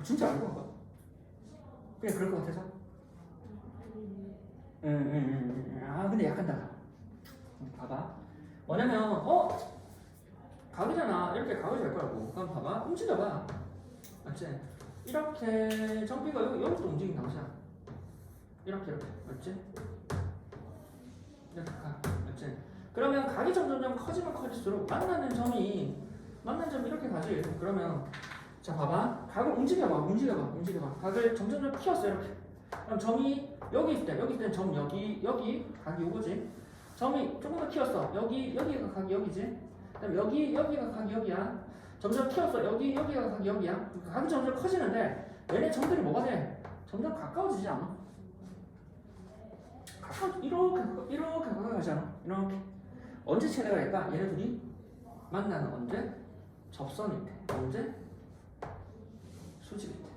진짜 알고 한 거야? 그냥 그럴 것 같아서? 근데 약간 달라. 봐봐. 뭐냐면, 각이잖아. 이렇게 각이 될 거라고. 그럼 봐봐. 움직여봐. 맞지? 이렇게 정비가 여기서 움직인 당시야. 이렇게. 맞지? 이렇게 가. 맞지? 그러면 각이 점점 커지면 커질수록 만나는 점이 이렇게 가지. 그러면 자 봐봐. 각을 움직여봐. 각을 점점 키웠어. 이렇게. 그럼 점이 여기 있을 때는 점 여기 각이 요거지. 점이 조금 더 키웠어. 여기가 각이 여기지. 그다음 여기가 각이 여기야. 점점 키웠어. 여기가 각이 여기야. 각이 점점 커지는데 얘네 점들이 뭐가 돼? 점점 가까워지지 않아? 이렇게 가까워지지 않아? 이렇게. 언제 최대가 될까? 얘네들이 만나는 언제? 접선일 때. 언제? 수직일 때.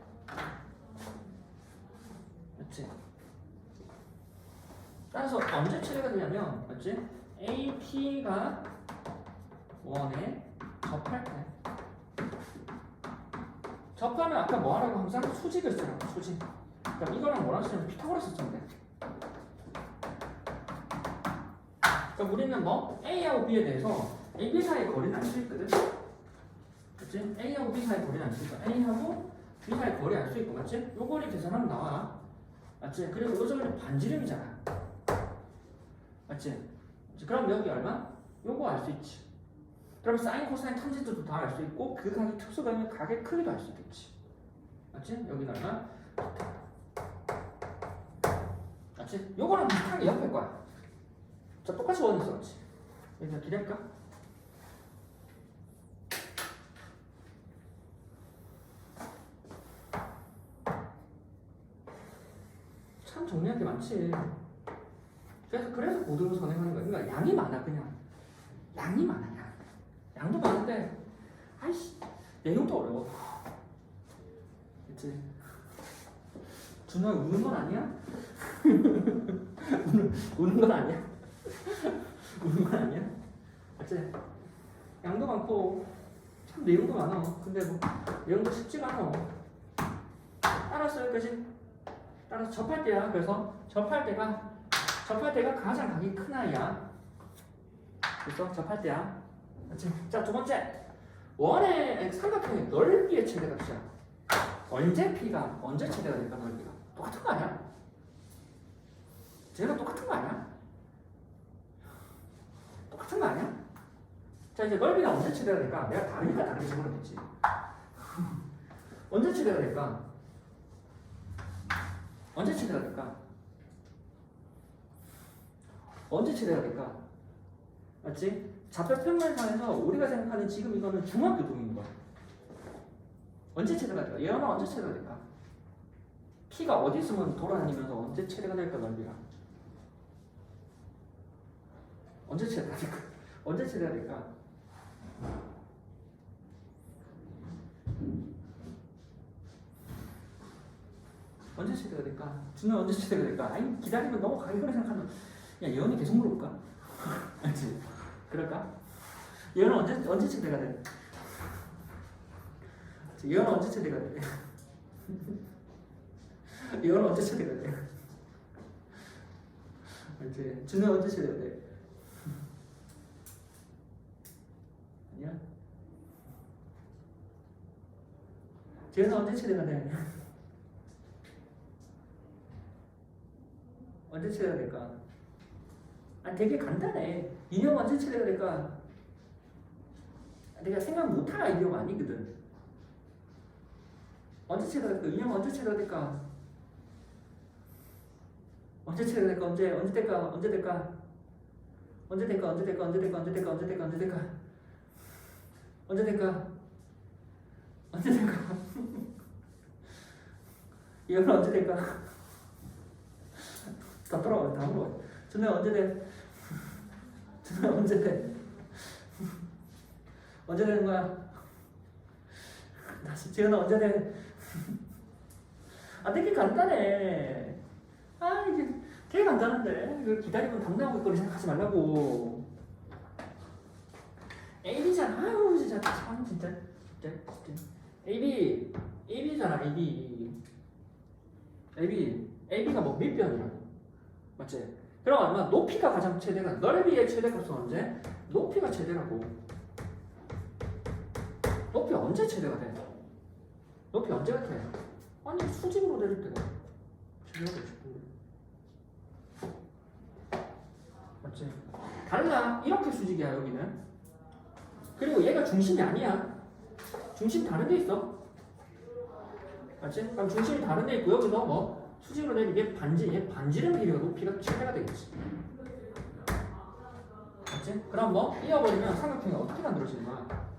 맞지? 따라서 언제 최대가 되냐면, 맞지? AP가 1에 접할 때. 접하면 아까 뭐 하라고 항상 수직을 쓰라고, 수직. 그럼 이거랑 뭐랑 쓰면 피타고라스 쓰면 돼. 그럼 우리는 뭐 A하고 B에 대해서 A, B 사이의 거리는 알 수 있거든. 맞지? A하고 B 사이의 거리는 알 수 있고 A하고 B 사이의 거리 알 수 있고, 맞지? 요 거리 계산하면 나와. 맞지? 그리고 요 점은 반지름이잖아. 맞지? 그럼 여기 얼마? 요거 알 수 있지. 그럼 사인, 코사인, 탄젠트도 다 알 수 있고 그 각이 특수각이면 각의 크기도 알 수 있겠지. 맞지? 여기 얼마? 맞지? 요거랑 비슷하게 옆에 거야. 자, 똑같이 원이 있었지. 여기서 기대할까? 참 정리할 게 많지. 그래서 고등을 선행하는 거야. 그러니까 양이 많아, 그냥. 양이 많아, 양도 많은데, 아이씨, 내용도 어려워. 그치? 준호야, 우는 건 아니야? 우는 건 아니야? 우는 건 아니야? 맞지? 양도 많고 참 내용도 많아. 근데 뭐 내용도 쉽지가 않아. 알았어, 여기까지. 따라서 접할 때야. 그래서 접할 때가 가장 각이 큰 아이야. 그래서 접할 때야. 맞지? 자, 두 번째. 원의 삼각형의 넓이의 최대값이야. 언제 P가 언제 최대가 될까? 넓이가 똑같은 거 아니야? 쟤가 똑같은 거 아니야? 똑같은 거 아니야? 자, 이제 넓이가 언제 최대가 될까? 내가 다르니까 다르게 적어놓겠지. 언제 최대가 될까? 언제 최대가 될까? 언제 최대가 될까? 맞지? 좌표 평면상에서 우리가 생각하는 지금 이거는 중학교 동인 거야. 언제 최대가 될까? 얘는 언제 최대가 될까? P가 어디 있으면 돌아다니면서 언제 최대가 될까? 넓이가 언제 최대가 될까? 언제 최대가 될까? 언제 최대가 될까? 준호 언제 최대가 될까? 아니 기다리면 너무 가기거리 생각하면 야 예언이 계속 물어볼까? 알지? 그럴까? 예언은 언제 최대가 돼? 예언은 언제 최대가 돼? 예언은 언제 최대가 돼? 알지? 준호 언제 최대가 돼? 아니야? 재현은 언제 최대가 돼? 언제 최대가 될까? 아 되게 간단해. 인형 언제 최대가 될까? 내가 생각 못할 아이디어가 아니거든. 언제 최대가 될까? 인형 언제 최대가 될까? 언제 최대가 될까? 언제 될까? 언제 될까? 언제 될까? 언제 될까? 언제 될까? 언제 될까? 언제 될까? 언제 될까? 언제 될까? 언제 될까? 이건 언제 될까? 다 돌아와, 다 물어봐. 준호 언제 돼? 준호 언제 돼? 언제 되는 거야? 다시 재현아 언제 돼? 아 되게 간단해. 아 이게 되게 간단한데 이거 기다리면 당나고 있거리 생각하지 말라고. AB잖아. 아유 진짜 참 진짜. AB잖아. AB가 뭐 밑변이야. 맞지? 그럼 얼마? 높이가 가장 최대가 넓이의 최대값은 언제? 높이가 최대라고. 높이 언제 최대가 돼? 높이 언제가 돼? 아니 수직으로 내릴 때가 최대가 되지. 맞지? 달라. 이렇게 수직이야 여기는. 그리고 얘가 중심이 아니야. 중심 다른 데 있어. 맞지? 그럼 중심이 다른 데 있고 여기서 뭐 수직으로 내리게 반지름 길이가 높이가 최대가 되겠지. 맞지? 그럼 뭐 이어버리면 삼각형이 어떻게 만들어지는 거야?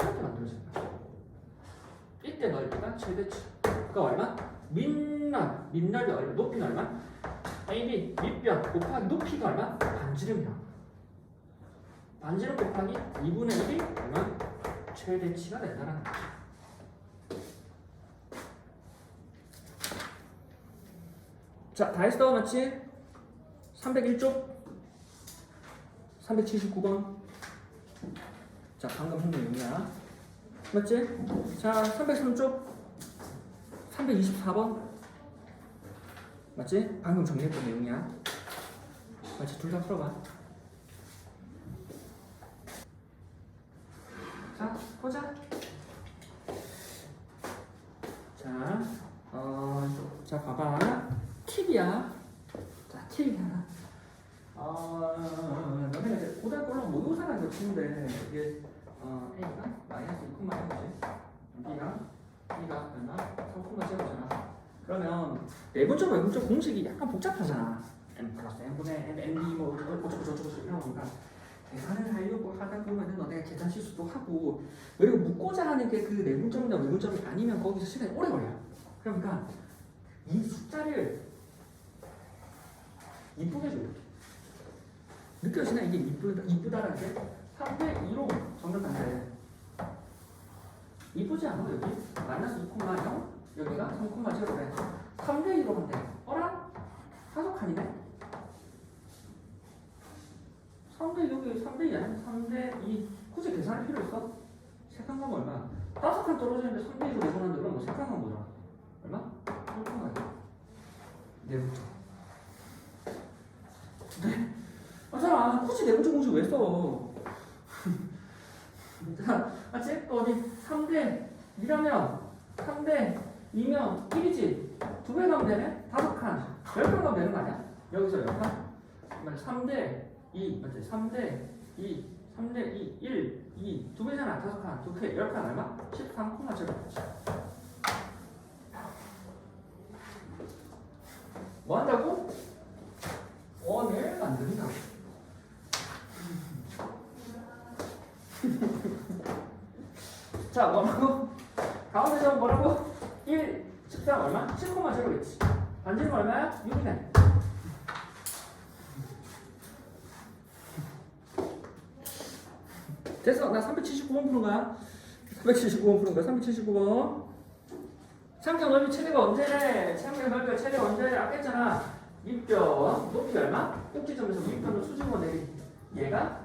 이렇게 만들어지는 거야. 이때 넓이가 최대치. 그거 얼마? 밑넓이 얼마? 높이는 얼마? AB 밑변 곱하기 높이가 얼마? 반지름이야. 반지름 곱하기 2분의 1이 얼마? 최대치가 된다는 거지. 자, 다 했어, 맞지? 301쪽 379번. 자, 방금 했는 내용이야. 맞지? 자, 303쪽 324번. 맞지? 방금 정리했던 내용이야. 맞지? 둘 다 풀어봐. 자, 보자. 자, 봐봐. 팁이야. 자, 팁이 하나. 너네가 이제 고등학교 올라오면 모의고사라는 걸 치는데 이게 A가 마이너스 2,1이지. B가 얼마? 3,7이잖아. 그러면 내분점 외분점 공식이 약간 복잡하잖아. n 플러스 n분의 n, n, 뭐 어쩌고 이런 거니까 계산을 하려고 하다 보면은 너네가 계산 실수도 하고 그리고 묻고자 하는 게 그 내분점이나 외분점이 아니면 거기서 시간이 오래 걸려. 그러니까 이 숫자를 이쁘게 줘. 느껴지나 이게 이쁘다라는 게 3대 2로 정답한데 이쁘지 않아 여기? 마이너스 2,0 여기가 3,0래. 3대 2로 한대. 어라? 사석칸이네? 3대 여기 3대 2야. 3대 2 굳이 계산할 필요 있어? 색깔감 얼마? 5칸 떨어지는데 3대 2로 내보는데 그럼 뭐 색깔감 뭐잖아? 얼마? 옳은 거 아니야? 내분적. 네? 아, 굳이 내분적 공식 왜 써? 자, 맞지? 또 어디 3대 2라면 3대 2면 1이지. 2배 가면 되네? 5칸. 10칸 가면 되는 거 아니야? 여기서 10칸? 그러면 3대 2, 맞지? 3대 2, 3대 2, 1, 2. 2배잖아. 5칸. 2배 10칸 얼마? 13,7. 뭐 한다고? 원을 만든다고. 자, 뭐라고? 가운데 점 뭐라고? 1, 13 얼마? 7,0겠지. 반지름 얼마야? 6이네. 됐어. 나 379번 푸는 거야. 379번 푸는 거야. 379번. 창경 넓이 최대가 언제래? 창경 넓이가 최대가 언제래? 아까 했잖아. 밑변 높이 얼마? 꼭지점에서 밑변을 수직으로 내리. 얘가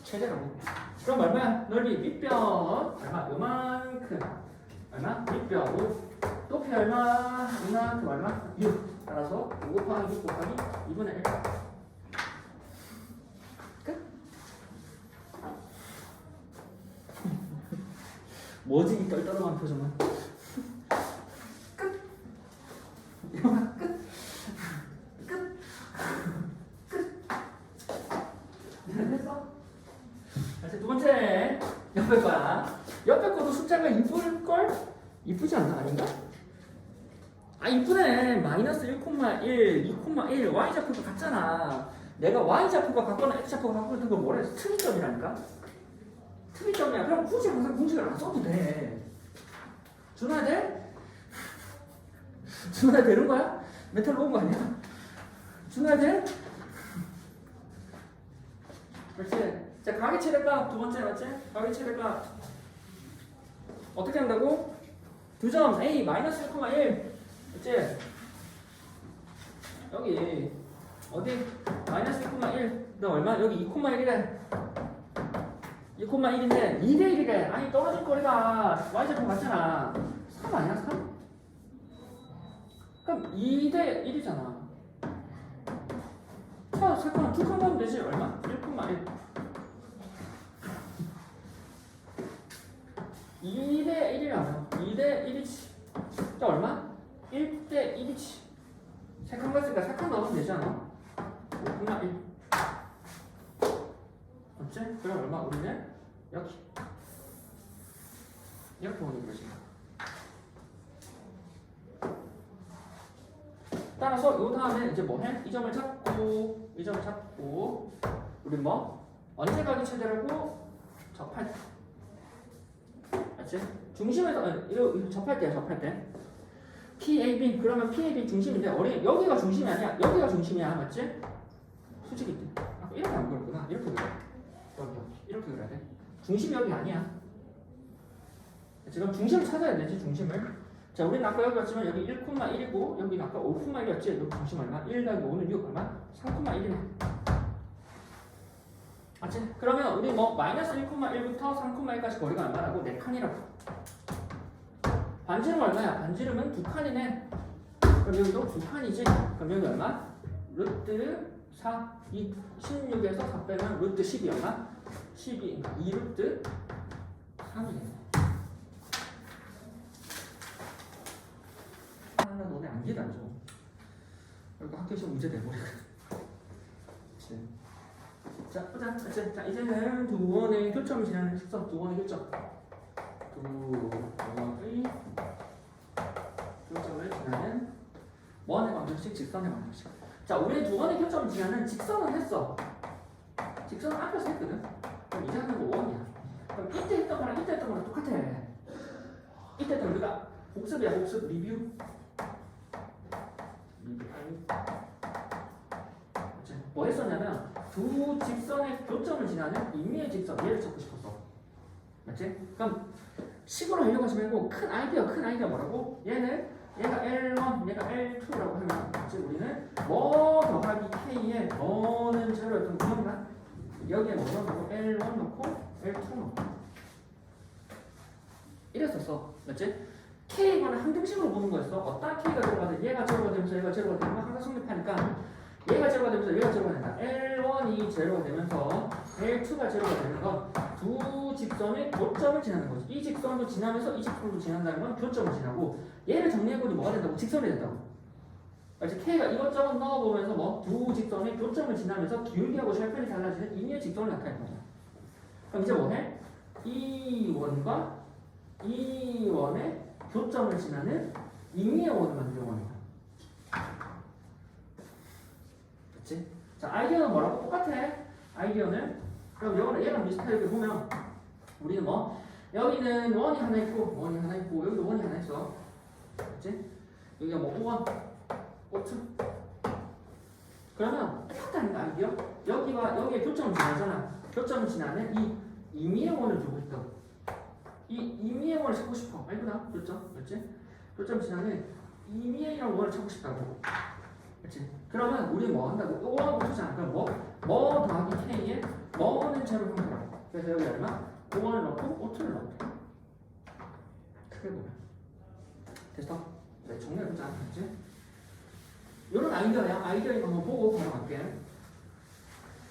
최대라고. 그럼 얼마야? 넓이 밑변 얼마? 요만큼. 얼마? 밑변 5. 높이 얼마? 이만큼 얼마? 6. 따라서 5 곱하기 6 곱하기 2분의 1. 끝? 뭐지 이 떨떠름한 표정은? 끝. 이거만 끝. 끝. 끝. 됐어? 자, 두 번째 옆에 거야. 옆에 거도 숫자가 이쁠걸? 이쁘지 않나? 아닌가? 아 이쁘네. 마이너스 1,1, 2,1 y좌표가 같잖아. 내가 y좌표가 같거나 x좌표가 같거나 그걸 뭐라 해서 특이점이라니까? 특이점이야. 그럼 굳이 항상 공식을 안 써도 돼. 준호야 돼? 준호야 되는 거야? 메탈 놓은 거 아니야? 준호야 돼? 그렇지. 자, 가계 최대값 두 번째 맞지? 가계 최대값 어떻게 한다고? 두 점 a 마이너스 1,1 맞지? 여기 어디 마이너스 1,1 너 얼마? 여기 2,1이래 2,1인데 2대 1이래. 아니 떨어질 거리가 y좌표 같잖아. 3 아니야 3? 그럼 2대 1이잖아. 자, 잠깐만 2칸 가면 되지. 얼마? 1,1 2대 1이라면 2대 1이지. 또 얼마? 1대 1이지. 3칸 갔으니까 4칸 넣으면 되지 않아? 5,1 맞지? 그럼 얼마? 우리는 여기 이렇게 오는 거지. 따라서 요 다음에 이제 뭐 해? 이 점을 찾고 이 점을 찾고 우리 뭐 언제 가기 최대라고? 접할 때 맞지? 중심에서 이거 접할 때야. 접할 때 PAB 그러면 PAB 중심인데 어린 여기가 중심이 아니야. 여기가 중심이야. 맞지? 수직일 때 이렇게 안 그렸구나. 이렇게 그려. 여기 이렇게 그려야 돼. 중심이 여기 아니야. 지금 중심을 찾아야 되지. 중심을. 자, 우리는 아까 여기 왔지만 여기 1,1이고 여기는 아까 5,1이었지. 여기 중심 얼마? 1 더하기 5는 6 얼마? 3,1이네. 맞지? 그러면 우리 뭐 마이너스 1,1부터 3,1까지 거리가 얼마라고? 4칸이라고. 반지름 얼마야? 반지름은 2칸이네. 그럼 여기도 2칸이지. 그럼 여기 얼마? 루트 4, 2, 16에서 4 빼면 루트 12 얼마? 12, 그러니까 2 루트 3이네. 하나 너네 안 기다려. 그리고 학교 시험 문제 내버려. 자, 보자. 자, 이제는 두 원의 교점을 지나는 식성, 두 원의 교점. 두 원의 교점을 지나는 원의 방정식, 직선의 방정식. 자, 우리 두 원의 교점을 지나는 직선은 했어. 직선은 앞에서 했거든. 그럼 이제 하는 거 원이야. 그럼 이때 했던 거랑 이때 했던 거랑 똑같아. 이때 했던 우리가 복습이야, 복습 리뷰. 뭐 했었냐면 두 직선의 교점을 지나는 임의의 직선 얘를 찾고 싶었어. 맞지? 그럼 식으로 하려고 하지 말고 큰 아이디어 뭐라고? 얘가 L1 얘가 L2라고 하면 맞지? 우리는 뭐 더하기 K에 뭐는 제로였던 거 기억나? 여기에 뭐 넣고 L1 넣고 L2 넣고 이랬었어. 맞지? K관을 항등식으로 보는 거였어. 어떤 K가 제로가 돼? 얘가 제로가 되면서 얘가 제로가 되면 항상 성립하니까 얘가 제로가 되면서 얘가 제로가 된다. L1이 제로가 되면서 L2가 제로가 되는 건 두 직선의 교점을 지나는 거지. 이 직선도 지나면서 이 직선도 지난다는 건 교점을 지나고 얘를 정리해보니 뭐가 된다고? 직선이 된다고. 알지? K가 이것저것 넣어보면서 뭐 두 직선의 교점을 지나면서 기울기하고 셀펜이 달라지는 임의의 직선을 나타내는 거야. 그럼 이제 뭐해? 이 원과 이 원의 교점을 지나는 임의의 원을 만드는 원이야. 그치? 자, 아이디어는 뭐라고? 똑같아. 아이디어는 그럼 이거는 얘랑 비슷하게 보면 우리는 뭐 여기는 원이 하나 있고 여기도 원이 하나 있어. 그치? 여기가 뭐 5원, 5층. 그러면 똑같다니까 아이디어? 여기에 교점을 지나잖아. 교점을 지나는 이 임의의 원을 두고 있다고. 이 임의의 원을 찾고 싶어. 알구나? 교점. 그렇지? 교점 지나는 임의의 원을 찾고 싶다고. 그렇지? 그러면 우리 뭐 한다고? 5원 5잖아. 그럼 뭐 더하기 K에 뭐는 제로 형태라고. 그래서 여기 얼마? 5원을 넣고 5를 넣고. 크게 보면. 됐어? 네, 정리해보자. 그렇지? 이런 아이디어야. 아이디어인 거 한번 보고 바로 갈게.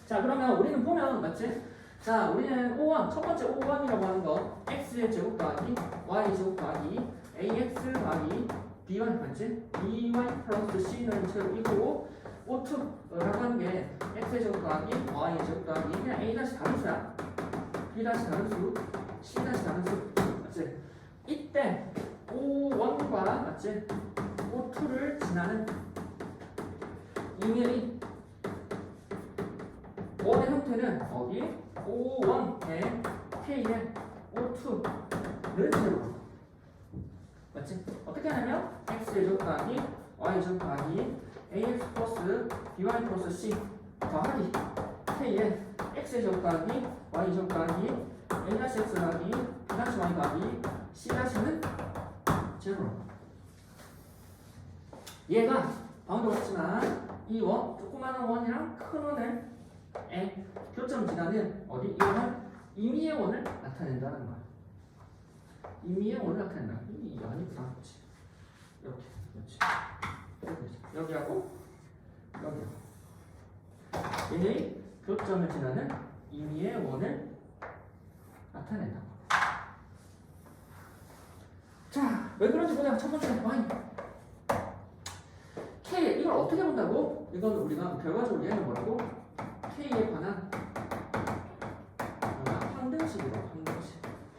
자, 그러면 우리는 보면 맞지? 자, 우리는 5원, 첫 번째 5원이라고 하는 거 x의 제곱 더하기 y의 제곱 더하기 ax 더하기 by 맞지? by 플러스 c는 제곱이고 O2라고 하는 게 x의 제곱 더하기 y의 제곱 더하기 그냥 a 다시 다른 수야. b 다시 다른 수, c 다시 다른 수 맞지? 이때 5원과 맞지? O2를 지나는 임의의 원의 형태는 어디? O1에 K에 O2를 제로. 맞지? 어떻게 하냐면 X의 제곱 더하기 Y의 제곱 더하기 AX 플러스 BY 플러스 C 더하기 K에 X의 제곱 더하기 Y의 제곱 더하기 A-X 더하기 B-Y 더하기 C-는 제로. 얘가 방금도 봤지만 이 원, 조그마한 원이랑 큰 원을 교점 지나는 어디? 이거는 임의의 원을 나타낸다는 거야. 임의의 원을 나타낸다. 이 아니구나. 그렇지. 이렇게. 그렇지. 여기하고 여기하고 얘의 교점을 지나는 임의의 원을 나타낸다. 자, 왜 그런지 보자. 첫 번째 Y. K 이걸 어떻게 본다고? 이건 우리가 결과적으로 얘는 뭐라고? K에 관한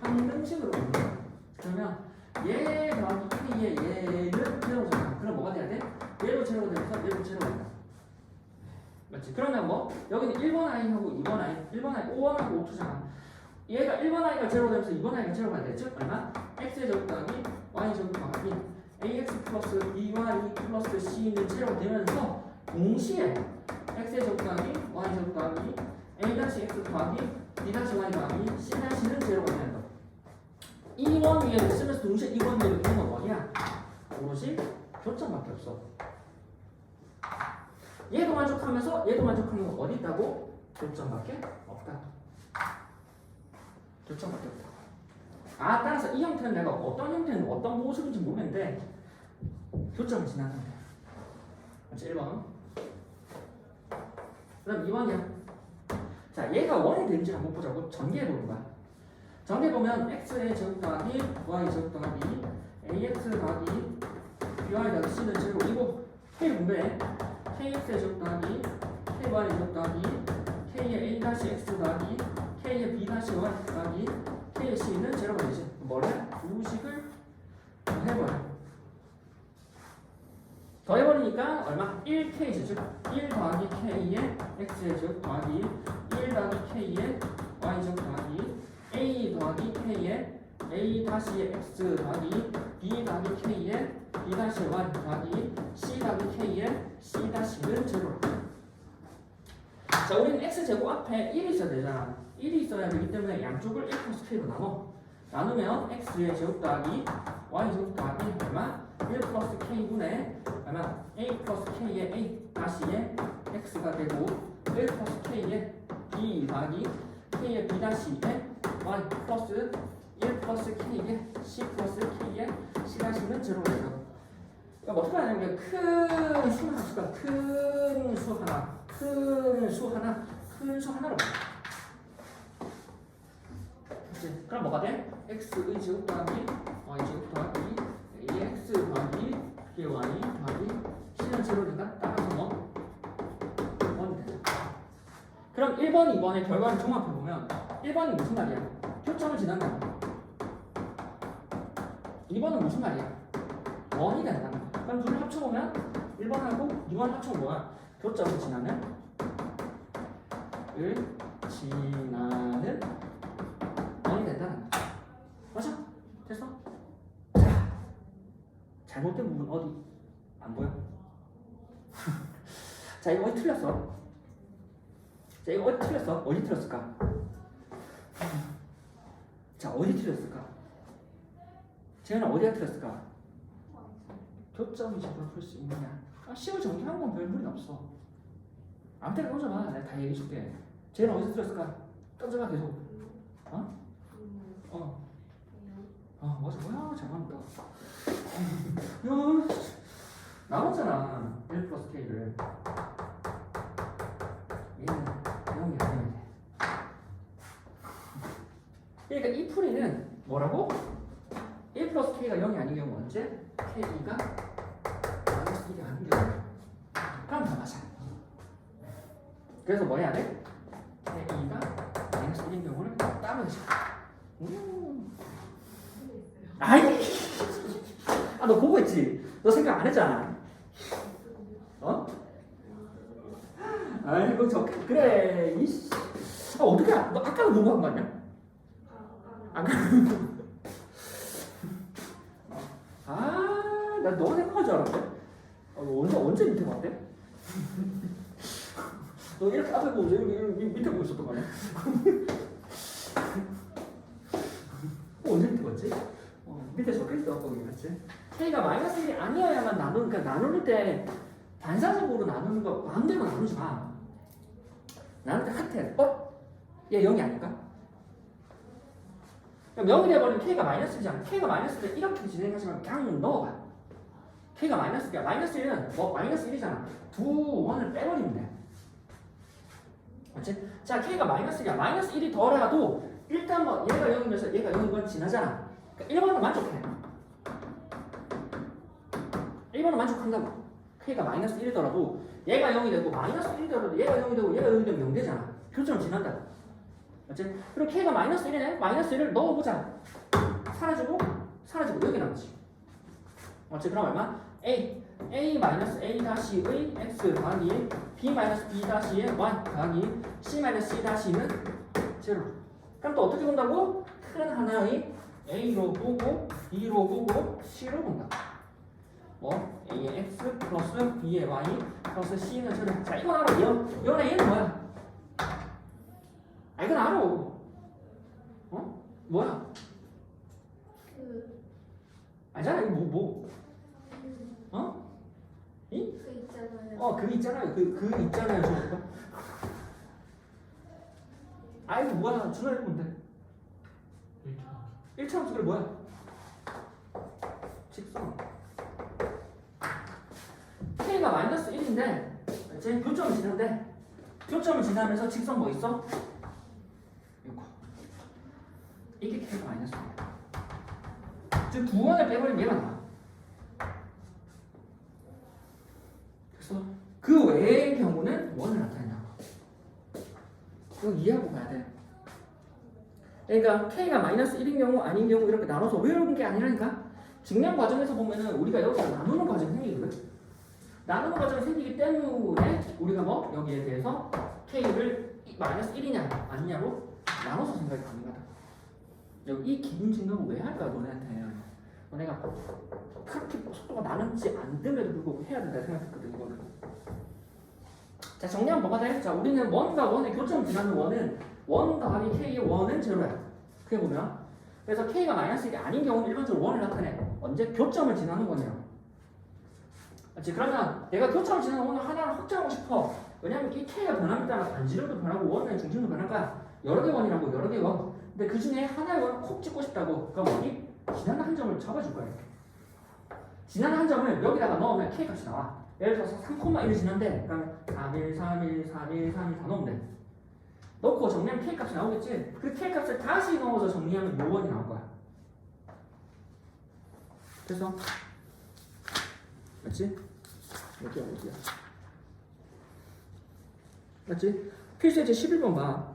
항등식으로 보는 거야. 그러면 얘 더하기 K에 얘는 제로잖아. 그럼 뭐가 돼야 돼? 얘로 제로가 되면서 얘로 제로가 된다. 맞지? 그러면 뭐 여기는 1번 I하고 2번 I 1번 I 5원하고 5투잖아. 얘가 1번 I가 제로가 되면서 2번 I가 제로가 돼. 즉 얼마? X의 제곱 더하기 Y의 제곱 더하기 AX 플러스 BY 플러스 C는 제로가 되면서 동시에 X의 제곱 더하기 Y의 제곱 더하기 A-X 더하기 B-Y 더하기 C-는 제로가 되는 거. 2원 위에를 쓰면서 동시에 2원 위에를 쓰는 건 뭐냐? 오롯이 교점밖에 없어. 얘도 만족하면서 얘도 만족하는 건 어디 있다고? 교점밖에 없다. 교점밖에 없다. 아, 따라서 이 형태는 내가 어떤 형태는 어떤 모습인지 모르겠는데 교점을 지나는 거야. 맞지? 1번. 그럼 2번이야. 자, 얘가 원이 되는지 한번 보자고. 전개해보는 거야. 전개해보면 x의 제곱 더하기 y의 제곱 더하기 ax 더하기 by 더하기 c는 제곱이고 k를 분배해. kx의 제곱 더하기 ky의 제곱 더하기 k의 a-x 더하기 k의 b-y 더하기 k의 c는 제로가 되지. 뭐를? 두 식을 해버려. 더해버리니까 얼마? 1k지. 즉 1 더하기 k의 x의 제곱 더하기 1 더하기 k의 y 제곱 더하기 a 더하기 k의 a 다시의 x 더하기 b 더하기 k의 b 다시의 y 더하기 c 더하기 k의 c 다시는 제로. 자, 우리는 x 제곱 앞에 1이 있어야 되잖아. 1이 있어야 되기 때문에 양쪽을 1 플러스 k로 나누면 x의 제곱 더하기 y 제곱 더하기 얼마? 1 플러스 k분의 얼마? a 플러스 k의 a 다시의 x가 되고 1 플러스 k의 b 더하기 k의 b 다시의 y 플러스 1 플러스 k의 c 플러스 k의 C-는 제로가 되죠. 그러니까 어떻게 하냐면 큰 수 하나가 큰 수 하나, 큰 수 하나, 큰 수 하나로 봐. 그럼 뭐가 돼? x의 제곱 더하기 y 제곱 더하기 ax 더하기 by 더하기 c는 제로니까 따라서 뭐? 1이 되죠. 그럼 1번, 2번의 결과를 종합해보면 1번이 무슨 말이야? 교점을 지난다. 2번은 무슨 말이야? 1이 된다는 거야. 그럼 둘을 합쳐보면 1번하고 2번 합쳐보면 뭐야? 교점을 지나는 을 지나는 1이 된다는 거야. 맞아? 됐어? 자, 잘못된 부분 어디? 안 보여? 자, 이거 어디 틀렸어? 자, 이거 어디 틀렸어? 어디 틀렸을까? 자, 어디 틀렸을까? 재현아 어디가 틀렸을까? 교점이 제대로 풀 수 있느냐? 시험을 정리한 건 별 무리는 없어. 아무 때나 던져봐. 내가 다 얘기해줄게. 재현아 어디서 틀렸을까? 던져봐 계속. 맞아. 뭐야 잘한다. 야, 나왔잖아. 1 플러스 K를. 얘는 0이 아니면 돼. 그러니까 이 풀이는 뭐라고? 1 플러스 K가 0이 아닌 경우 언제? K가 마이너스 1이 아닌 경우. 그럼 다 맞아. 그래서 뭐 해야 돼? K가 마이너스 1인 경우를 따로 해줘. 아이! 너 보고 있지? 너 생각 안 했잖아. 아이고, 그래. 이씨. 어떻게, 너 아까도 보고 한 거 아니야? 나 너 생각할 줄 알았대. 언제 밑에 봤대? 너 이렇게 앞에 보고 여기 밑에 보고 있었던 거 아니야? 언제 밑에 봤지? 밑에 적혀있어, 거기 맞지? K가 마이너스 1이 아니어야만 그러니까 나누는 때 반사적으로 나누는 거 마음대로 나누지 마. 나눌 때 하트 얘 0이 아닐까? 그럼 0이 돼버리면 K가 마이너스잖아. K가 마이너스 때 이렇게 진행하시면 그냥 넣어봐. K가 마이너스야. 마이너스 1은 마이너스 1이잖아. 두 원을 빼버리면 돼. 맞지? 자, K가 마이너스 1이야. 마이너스 1이 더라도 일단 얘가 0이면서 얘가 0이면 지나잖아. 그러니까 1번은 만족해. 1번은 만족한다고. K가 마이너스 1이더라도 얘가 0이 되고 마이너스 1이더라도 얘가 0이 되고 얘가 0이 되면 0 되잖아. 교점을 지난다고. 맞지? 그리고 K가 마이너스 1이네. 마이너스 1을 넣어보자. 사라지고 여기 남지. 맞지? 그럼 얼마? A 마이너스 A 다시의 X 더하기 B 마이너스 B 다시의 Y 더하기 C 마이너스 C 다시는 제로. 그럼 또 어떻게 본다고? 큰 하나의 A로 보고 B로 보고 C로 본다. A의 X 플러스 B의 Y 플러스 C는 제로. 자, 이건 알아. 얘는 뭐야? 이건 알아. 뭐야? 알잖아. 이거 뭐?
그 있잖아요.
그 있잖아요. 그 있잖아요. 저거. 이거 뭐야? 준호해 뭔데? 1차 함수들 뭐야? 직선. K가 마이너스 1인데 이제 교점을 지는데 교점을 지나면서 직선 뭐 있어? 이거. 이게 K가 마이너스 1이야. 즉 두 원을 빼버리면 얘가 나와. 그래서 그 외의 경우는 원을 나타낸다. 이거 이해하고 가야 돼. 그러니까 K가 마이너스 1인 경우 아닌 경우 이렇게 나눠서 외우는 게 아니라니까. 증명 과정에서 보면은 우리가 여기서 나누는 과정이 생기거든. 나누는 과정이 생기기 때문에 우리가 여기에 대해서 K를 마이너스 1이냐 아니냐로 나눠서 생각이 가능하다. 여기 이 기본 증명을 왜 할까 너네한테. 너네가 그렇게 속도가 나는지 안 됨에도 불구하고 해야 된다 생각했거든 이거는. 자, 정리하면 뭐가 돼? 자, 우리는 원과 원의 교점을 지나는 원은 1 더하기 K의 원은 제로야. 그게 보면. 그래서 K가 마이너스 1이 아닌 경우는 일반적으로 원을 나타내. 언제? 교점을 지나는 원이야. 맞지? 그러면 내가 교점을 지나는 원을 하나를 확정하고 싶어. 왜냐면 이 K가 변함에 따라 반지름도 변하고 원의 중심도 변할까? 여러 개 원이라고 여러 개 원. 근데 그 중에 하나의 원을 콕 찍고 싶다고. 그럼 어디? 지나는 한 점을 잡아줄 거야. 지나는 한 점을 여기다가 넣으면 k 값이 나와. 예를 들어서 3,1을 지난데 그러면 3일, 3일, 3일, 3일 다 넣으면 돼. 넣고 정리하면 k 값이 나오겠지. 그 k 값을 다시 넣어서 정리하면 요원이 나올 거야. 그래서 맞지? 여기야 어디야? 맞지? 필수예제 11번 봐.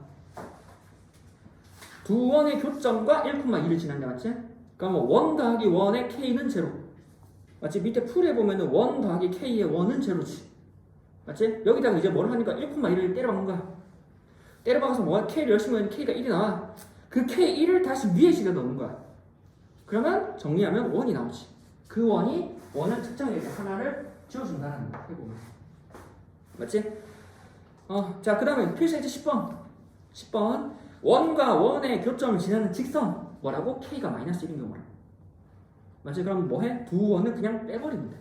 두 원의 교점과 1,2를 지난다. 맞지? 그러면 1 더하기 1의 k는 제로. 맞지? 밑에 풀에 보면은 1 더하기 k의 1은 제로지. 맞지? 여기다가 이제 뭘 하니까 1,1을 때려박는 거야. 때려박아서 뭐야? k를 열심히 하면 k가 1이 나와. 그 k1을 다시 위에 실어 넣는 거야. 그러면 정리하면 1이 나오지. 그 1이 원은 특정 이렇게 하나를 지워준다는 거야. 해보면. 맞지? 자, 그 다음에 필수예제 10번. 10번. 1과 1의 교점을 지나는 직선. 뭐라고? k가 마이너스 1인 경우라. 맞지? 그럼 뭐해? 두 원은 그냥 빼버리면 돼.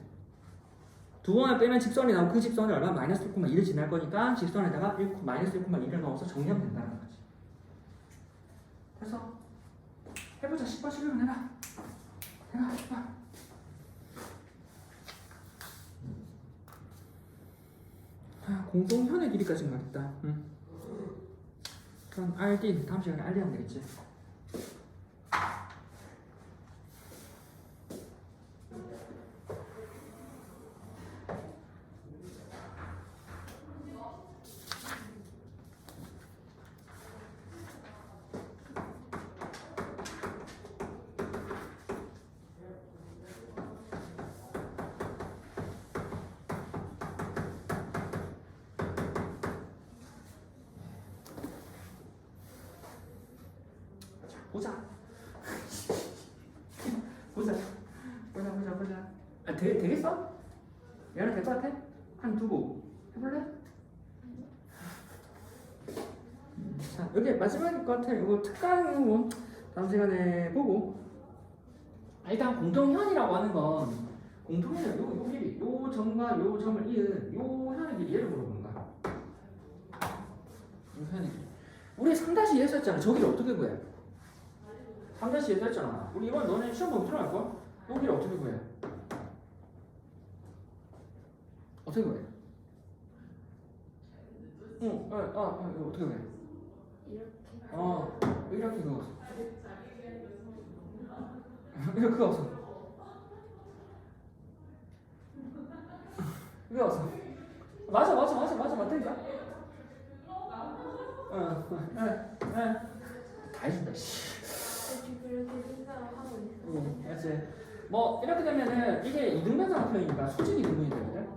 두 원을 빼면 직선이 나오고 그 직선이 얼마? 마이너스 1,2를 지날 거니까 직선에다가 마이너스 1,2를 넣어서 정리하면 된다는 거지. 그래서 해보자. 10번 11번 해봐. 해봐. 공동현의 길이까지 말했다. 그럼 RD 다음 시간에 RD 하면 되겠지. 보자. 되겠어? 얘는 될 것 같아? 한 두고 해볼래? 자, 여기 마지막일 것 같아. 이거 특강은 뭐 다음 시간에 보고. 일단 공통현이라고 하는 건 공통현은 요 길이, 요 점과 요 점을 이은 요 현의 길이 얘를 물어보는 거야. 요 현의 길이. 우리 3-2 했었잖아. 저기를 어떻게 구해? 3-2 했었잖아. 우리 이번 너네 시험 보면 들어갈 거야? 요 길이 어떻게 구해? 어떻게 구해? 이거 어떻게 구해? 이렇게 그거. 이거 그거 없어. 이거 없어. 맞다니까. 다 해준다. 씨.
그렇게 생각을 하고 있어.
그렇지. 뭐 이렇게 되면은 이게 이등변상 표현이니까 수직 이등분이 되거든.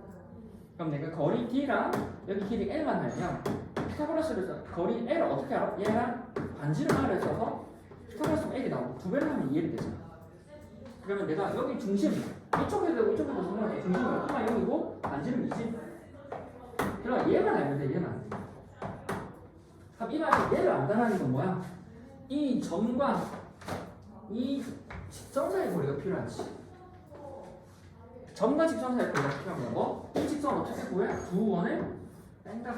그럼 내가 거리 d랑 여기 길이 l만 알면 피타고라스를 거리 l을 어떻게 알아? 얘랑 반지름 r을 써서 피타고라스면 l이 나오고 두 배를 하면 2l이 되잖아. 그러면 내가 여기 중심 이쪽에도 되고 이쪽에도 상관없어. 중심이 0이고 반지름 2지. 그럼 얘만 알면 돼. 얘만. 그럼 이 말이 얘를 안다는 건 뭐야? 이 점과 이 직선 사이의 거리가 필요하지. 점과 직선 사이의 거리가 필요한 거고 이 직선 어떻게 구해? 두 원을 뺀다.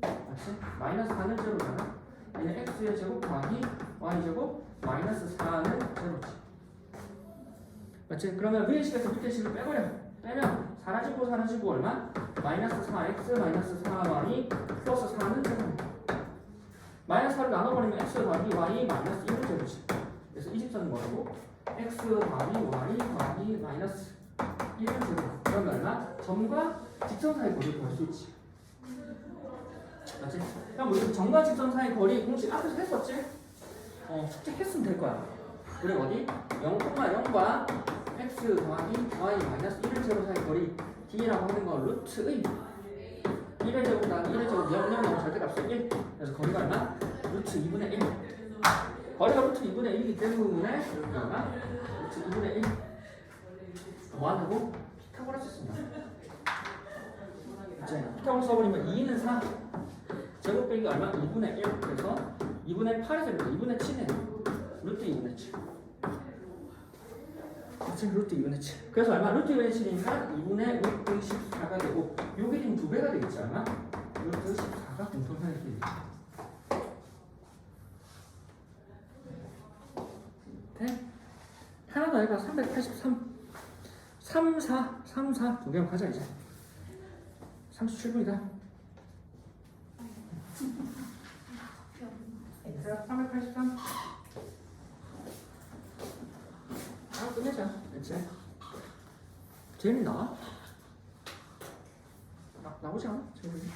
맞지? 마이너스 4는 제로잖아. 얘는 x의 제곱 더하기 y 제곱 마이너스 4는 제로지. 맞지? 그러면 위의 식에서 밑에 식을 빼버려. 빼면 사라지고 얼마? 마이너스 4x 마이너스 4y 플러스 4는 제로. 마이너스 4를 나눠버리면 x 더하기 y 마이너스 1은 제로지. 그래서 이 직선은 뭐라고? x 더하기 y 더하기 마이너스 1은 제로. 그러면 얼마? 점과 직선 사이 거리를 구할 수 있지. 맞지? 그럼 우리 점과 직선 사이 거리 공식 앞에서 했었지? 숙제 했으면 될 거야. 우리 어디? 0,0과 x 더하기 y 마이너스 1을 제로 사이 거리 d라고 하는 건 루트의 1의 제곱 더하기 1의 제곱 0,0 절대값이 1. 그래서 거리가 얼마? 루트 2분의 1. 거리가 루트 2분의 1이기 때문에 이렇게 얼마? 루트 2분의 1. 뭐 한다고? 피타고라스 쓴다. 이제 피타고라스 써버리면 2는 4. 제곱 빼기 얼마? 2분의 1. 그래서 2분의 8에서 2분의 7이네. 루트 2분의 7. 그치? 루트 2분의 7. 그래서 얼마? 루트 2분의 7이니까 2분의 루트 14가 되고 요 길이는 2배가 되겠지 얼마? 루트 14가 공통편의 길이. 돼? 하나 더 해봐. 383. 3, 4 두 개만 가자 이제. 37분이다. 엑스가 383. 끝내자. 이제 제일 나와? 나오지 않아? 제일 나오지.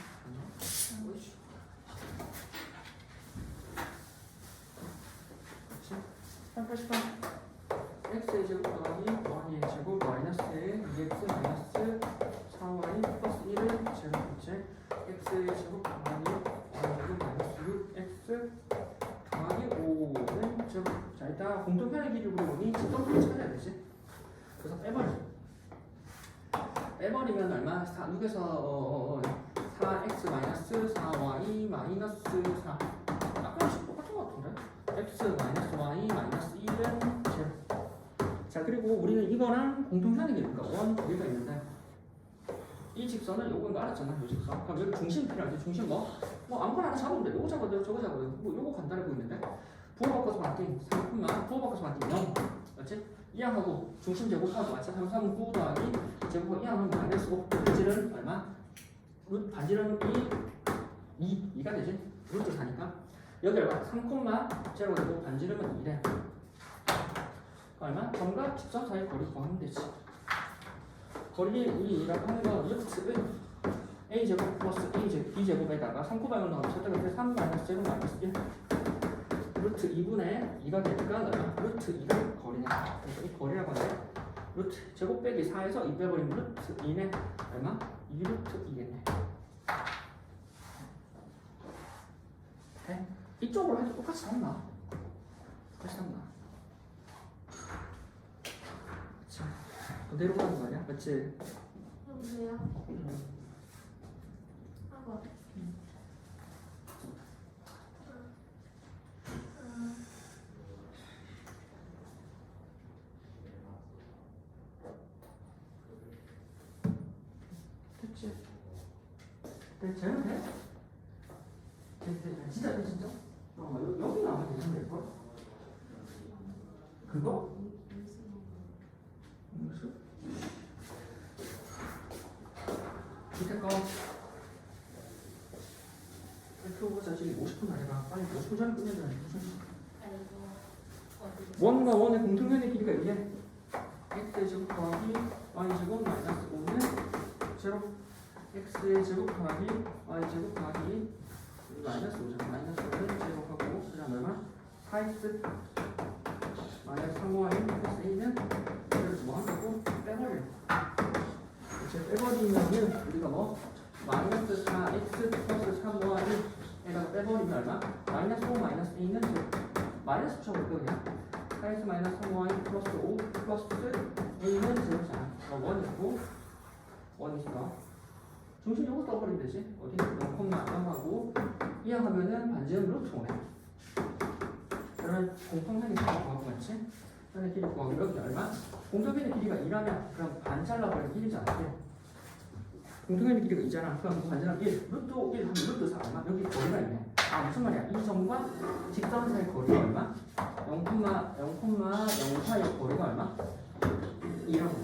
388 x의 제곱 더하기 y의 제곱 마이너스 2x 마이너스 4y 플러스 1을 제곱했지. x의 제곱 더하기 y의 제곱 마이너스 6x 더하기 5는 제곱. 자, 일단 공통편의 길이를 보니 직선편을 찾아야 되지. 그래서 빼버리면 얼마? 6에서 4x 마이너스 4y 마이너스 4. 아까랑 똑같은 것 같은데? x 마이너스 y 마이너스 1은 제곱. 자, 그리고 우리는 이거랑 공통편의 길이니까 원 거리가 있는데 이 직선은 요건 알았잖아. 요 직선. 그럼 여기 중심 필요하지. 중심 뭐 아무거나 하나 잡으면 돼. 요거 잡아도 되고 저거 잡아도 되고 뭐 요거 간단해 보이는데 부호 바꿔서 맞기 3분만 부호 바꿔서 맞기 0. 맞지? 이항하고 중심 제곱하고 맞지? 3, 3, 9 더하기 제곱하고 이항하면 마이너스 5. 반지름 얼마? 반지름 2가 되지? 루트 4니까 여기 얼마? 3,0가 되고 반지름은 2래. 얼마? 점과 직선 사이 거리 구하면 되지. 거리를 하는 건 루트 a 제곱 플러스 b 제곱에다가 3,900을 넣으면 저때 3 마이너스 제곱 마이너스 1 루트 2분의 2가 되니까 얼마? 루트 2가 거리네. 그래서 이 거리라고 하는데 루트 제곱 빼기 4에서 2 빼버리면 루트 2네. 얼마? 2 루트 2겠네. 네? 이쪽으로 해도 똑같이 남나? 똑같이 남나? 자, 그대로 가는 거 아니야? 맞지?
여보세요? 하고.
됐지? 쟤는 돼? 진짜 돼 진짜? 여기 나오면 되는데걸? 그거? 무슨? 밑에 거 그거보다 지금 50분 아니라 빨리 50분 전에 끝내야 돼. 원과 원의 공통면의 길이가 이게 x의 제곱 더하기 y 제곱 마이너스 5는 제로. x의 제곱 더하기 y 제곱 더하기 마이너스 5잖아. 마이너스 5는 제곱하고 그 다음 얼마? 4x 마이너스 3y 플러스 a는 이걸 뭐 한다고? 빼버려. 이제 빼버리면은 우리가 뭐 마이너스 4x 플러스 3y에다가 빼버리면 얼마? 마이너스 5 마이너스 a는 제곱. 마이너스 붙여볼까 그냥? 4x 마이너스 3y 플러스 5 플러스 a는 제곱이잖아. 1이고 1 있어. 중심 요거 떠버리면 되지. 어디 0,0하고 이항하면은 반지름 루트 5네. 그러면 공통면의 길이가 구하고 맞지? 편의 길이 구하고 여기 얼마? 공통면의 길이가 2라면 그럼 반 잘라버리면 1이지 않게? 공통면의 길이가 2잖아. 그럼 반지름 1 루트 1 하면 루트 4 얼마? 여기 거리가 있네. 아 무슨 말이야? 이 점과 직선 사이 거리가 얼마? 0,0사의 거리가 얼마? 2라고.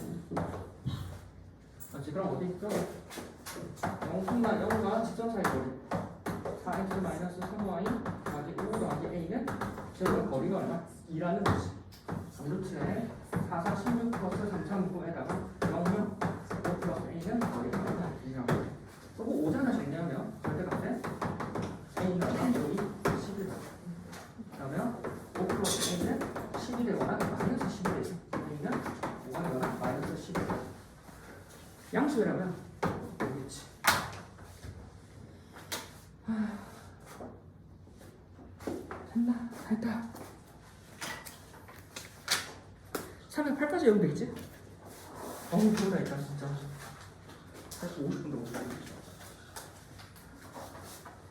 맞지? 그럼 어디 있죠? 0,0과 직선 사이 거리 4x 마이너스 3y 더하기 5 더하기 a는 제곱 거리가 얼마? 2라는 거지. 루트에 4, 4, 16 플러스 3,9에다가 0은 5 플러스 a는 거리가 얼마? 2라고. 그리고 5잖아 정리하면 절대값에 a는 얼마? 5, 11. 그러면 5 플러스 a는 10이 되거나 마이너스 10이 되지. a는 5가 되거나 마이너스 10이 되지. 양수라면 여기지. 됐나? 됐다. 308까지 외우면 되겠지? 어우, 좋다, 일단 진짜. 사실 50분도 못 가겠지.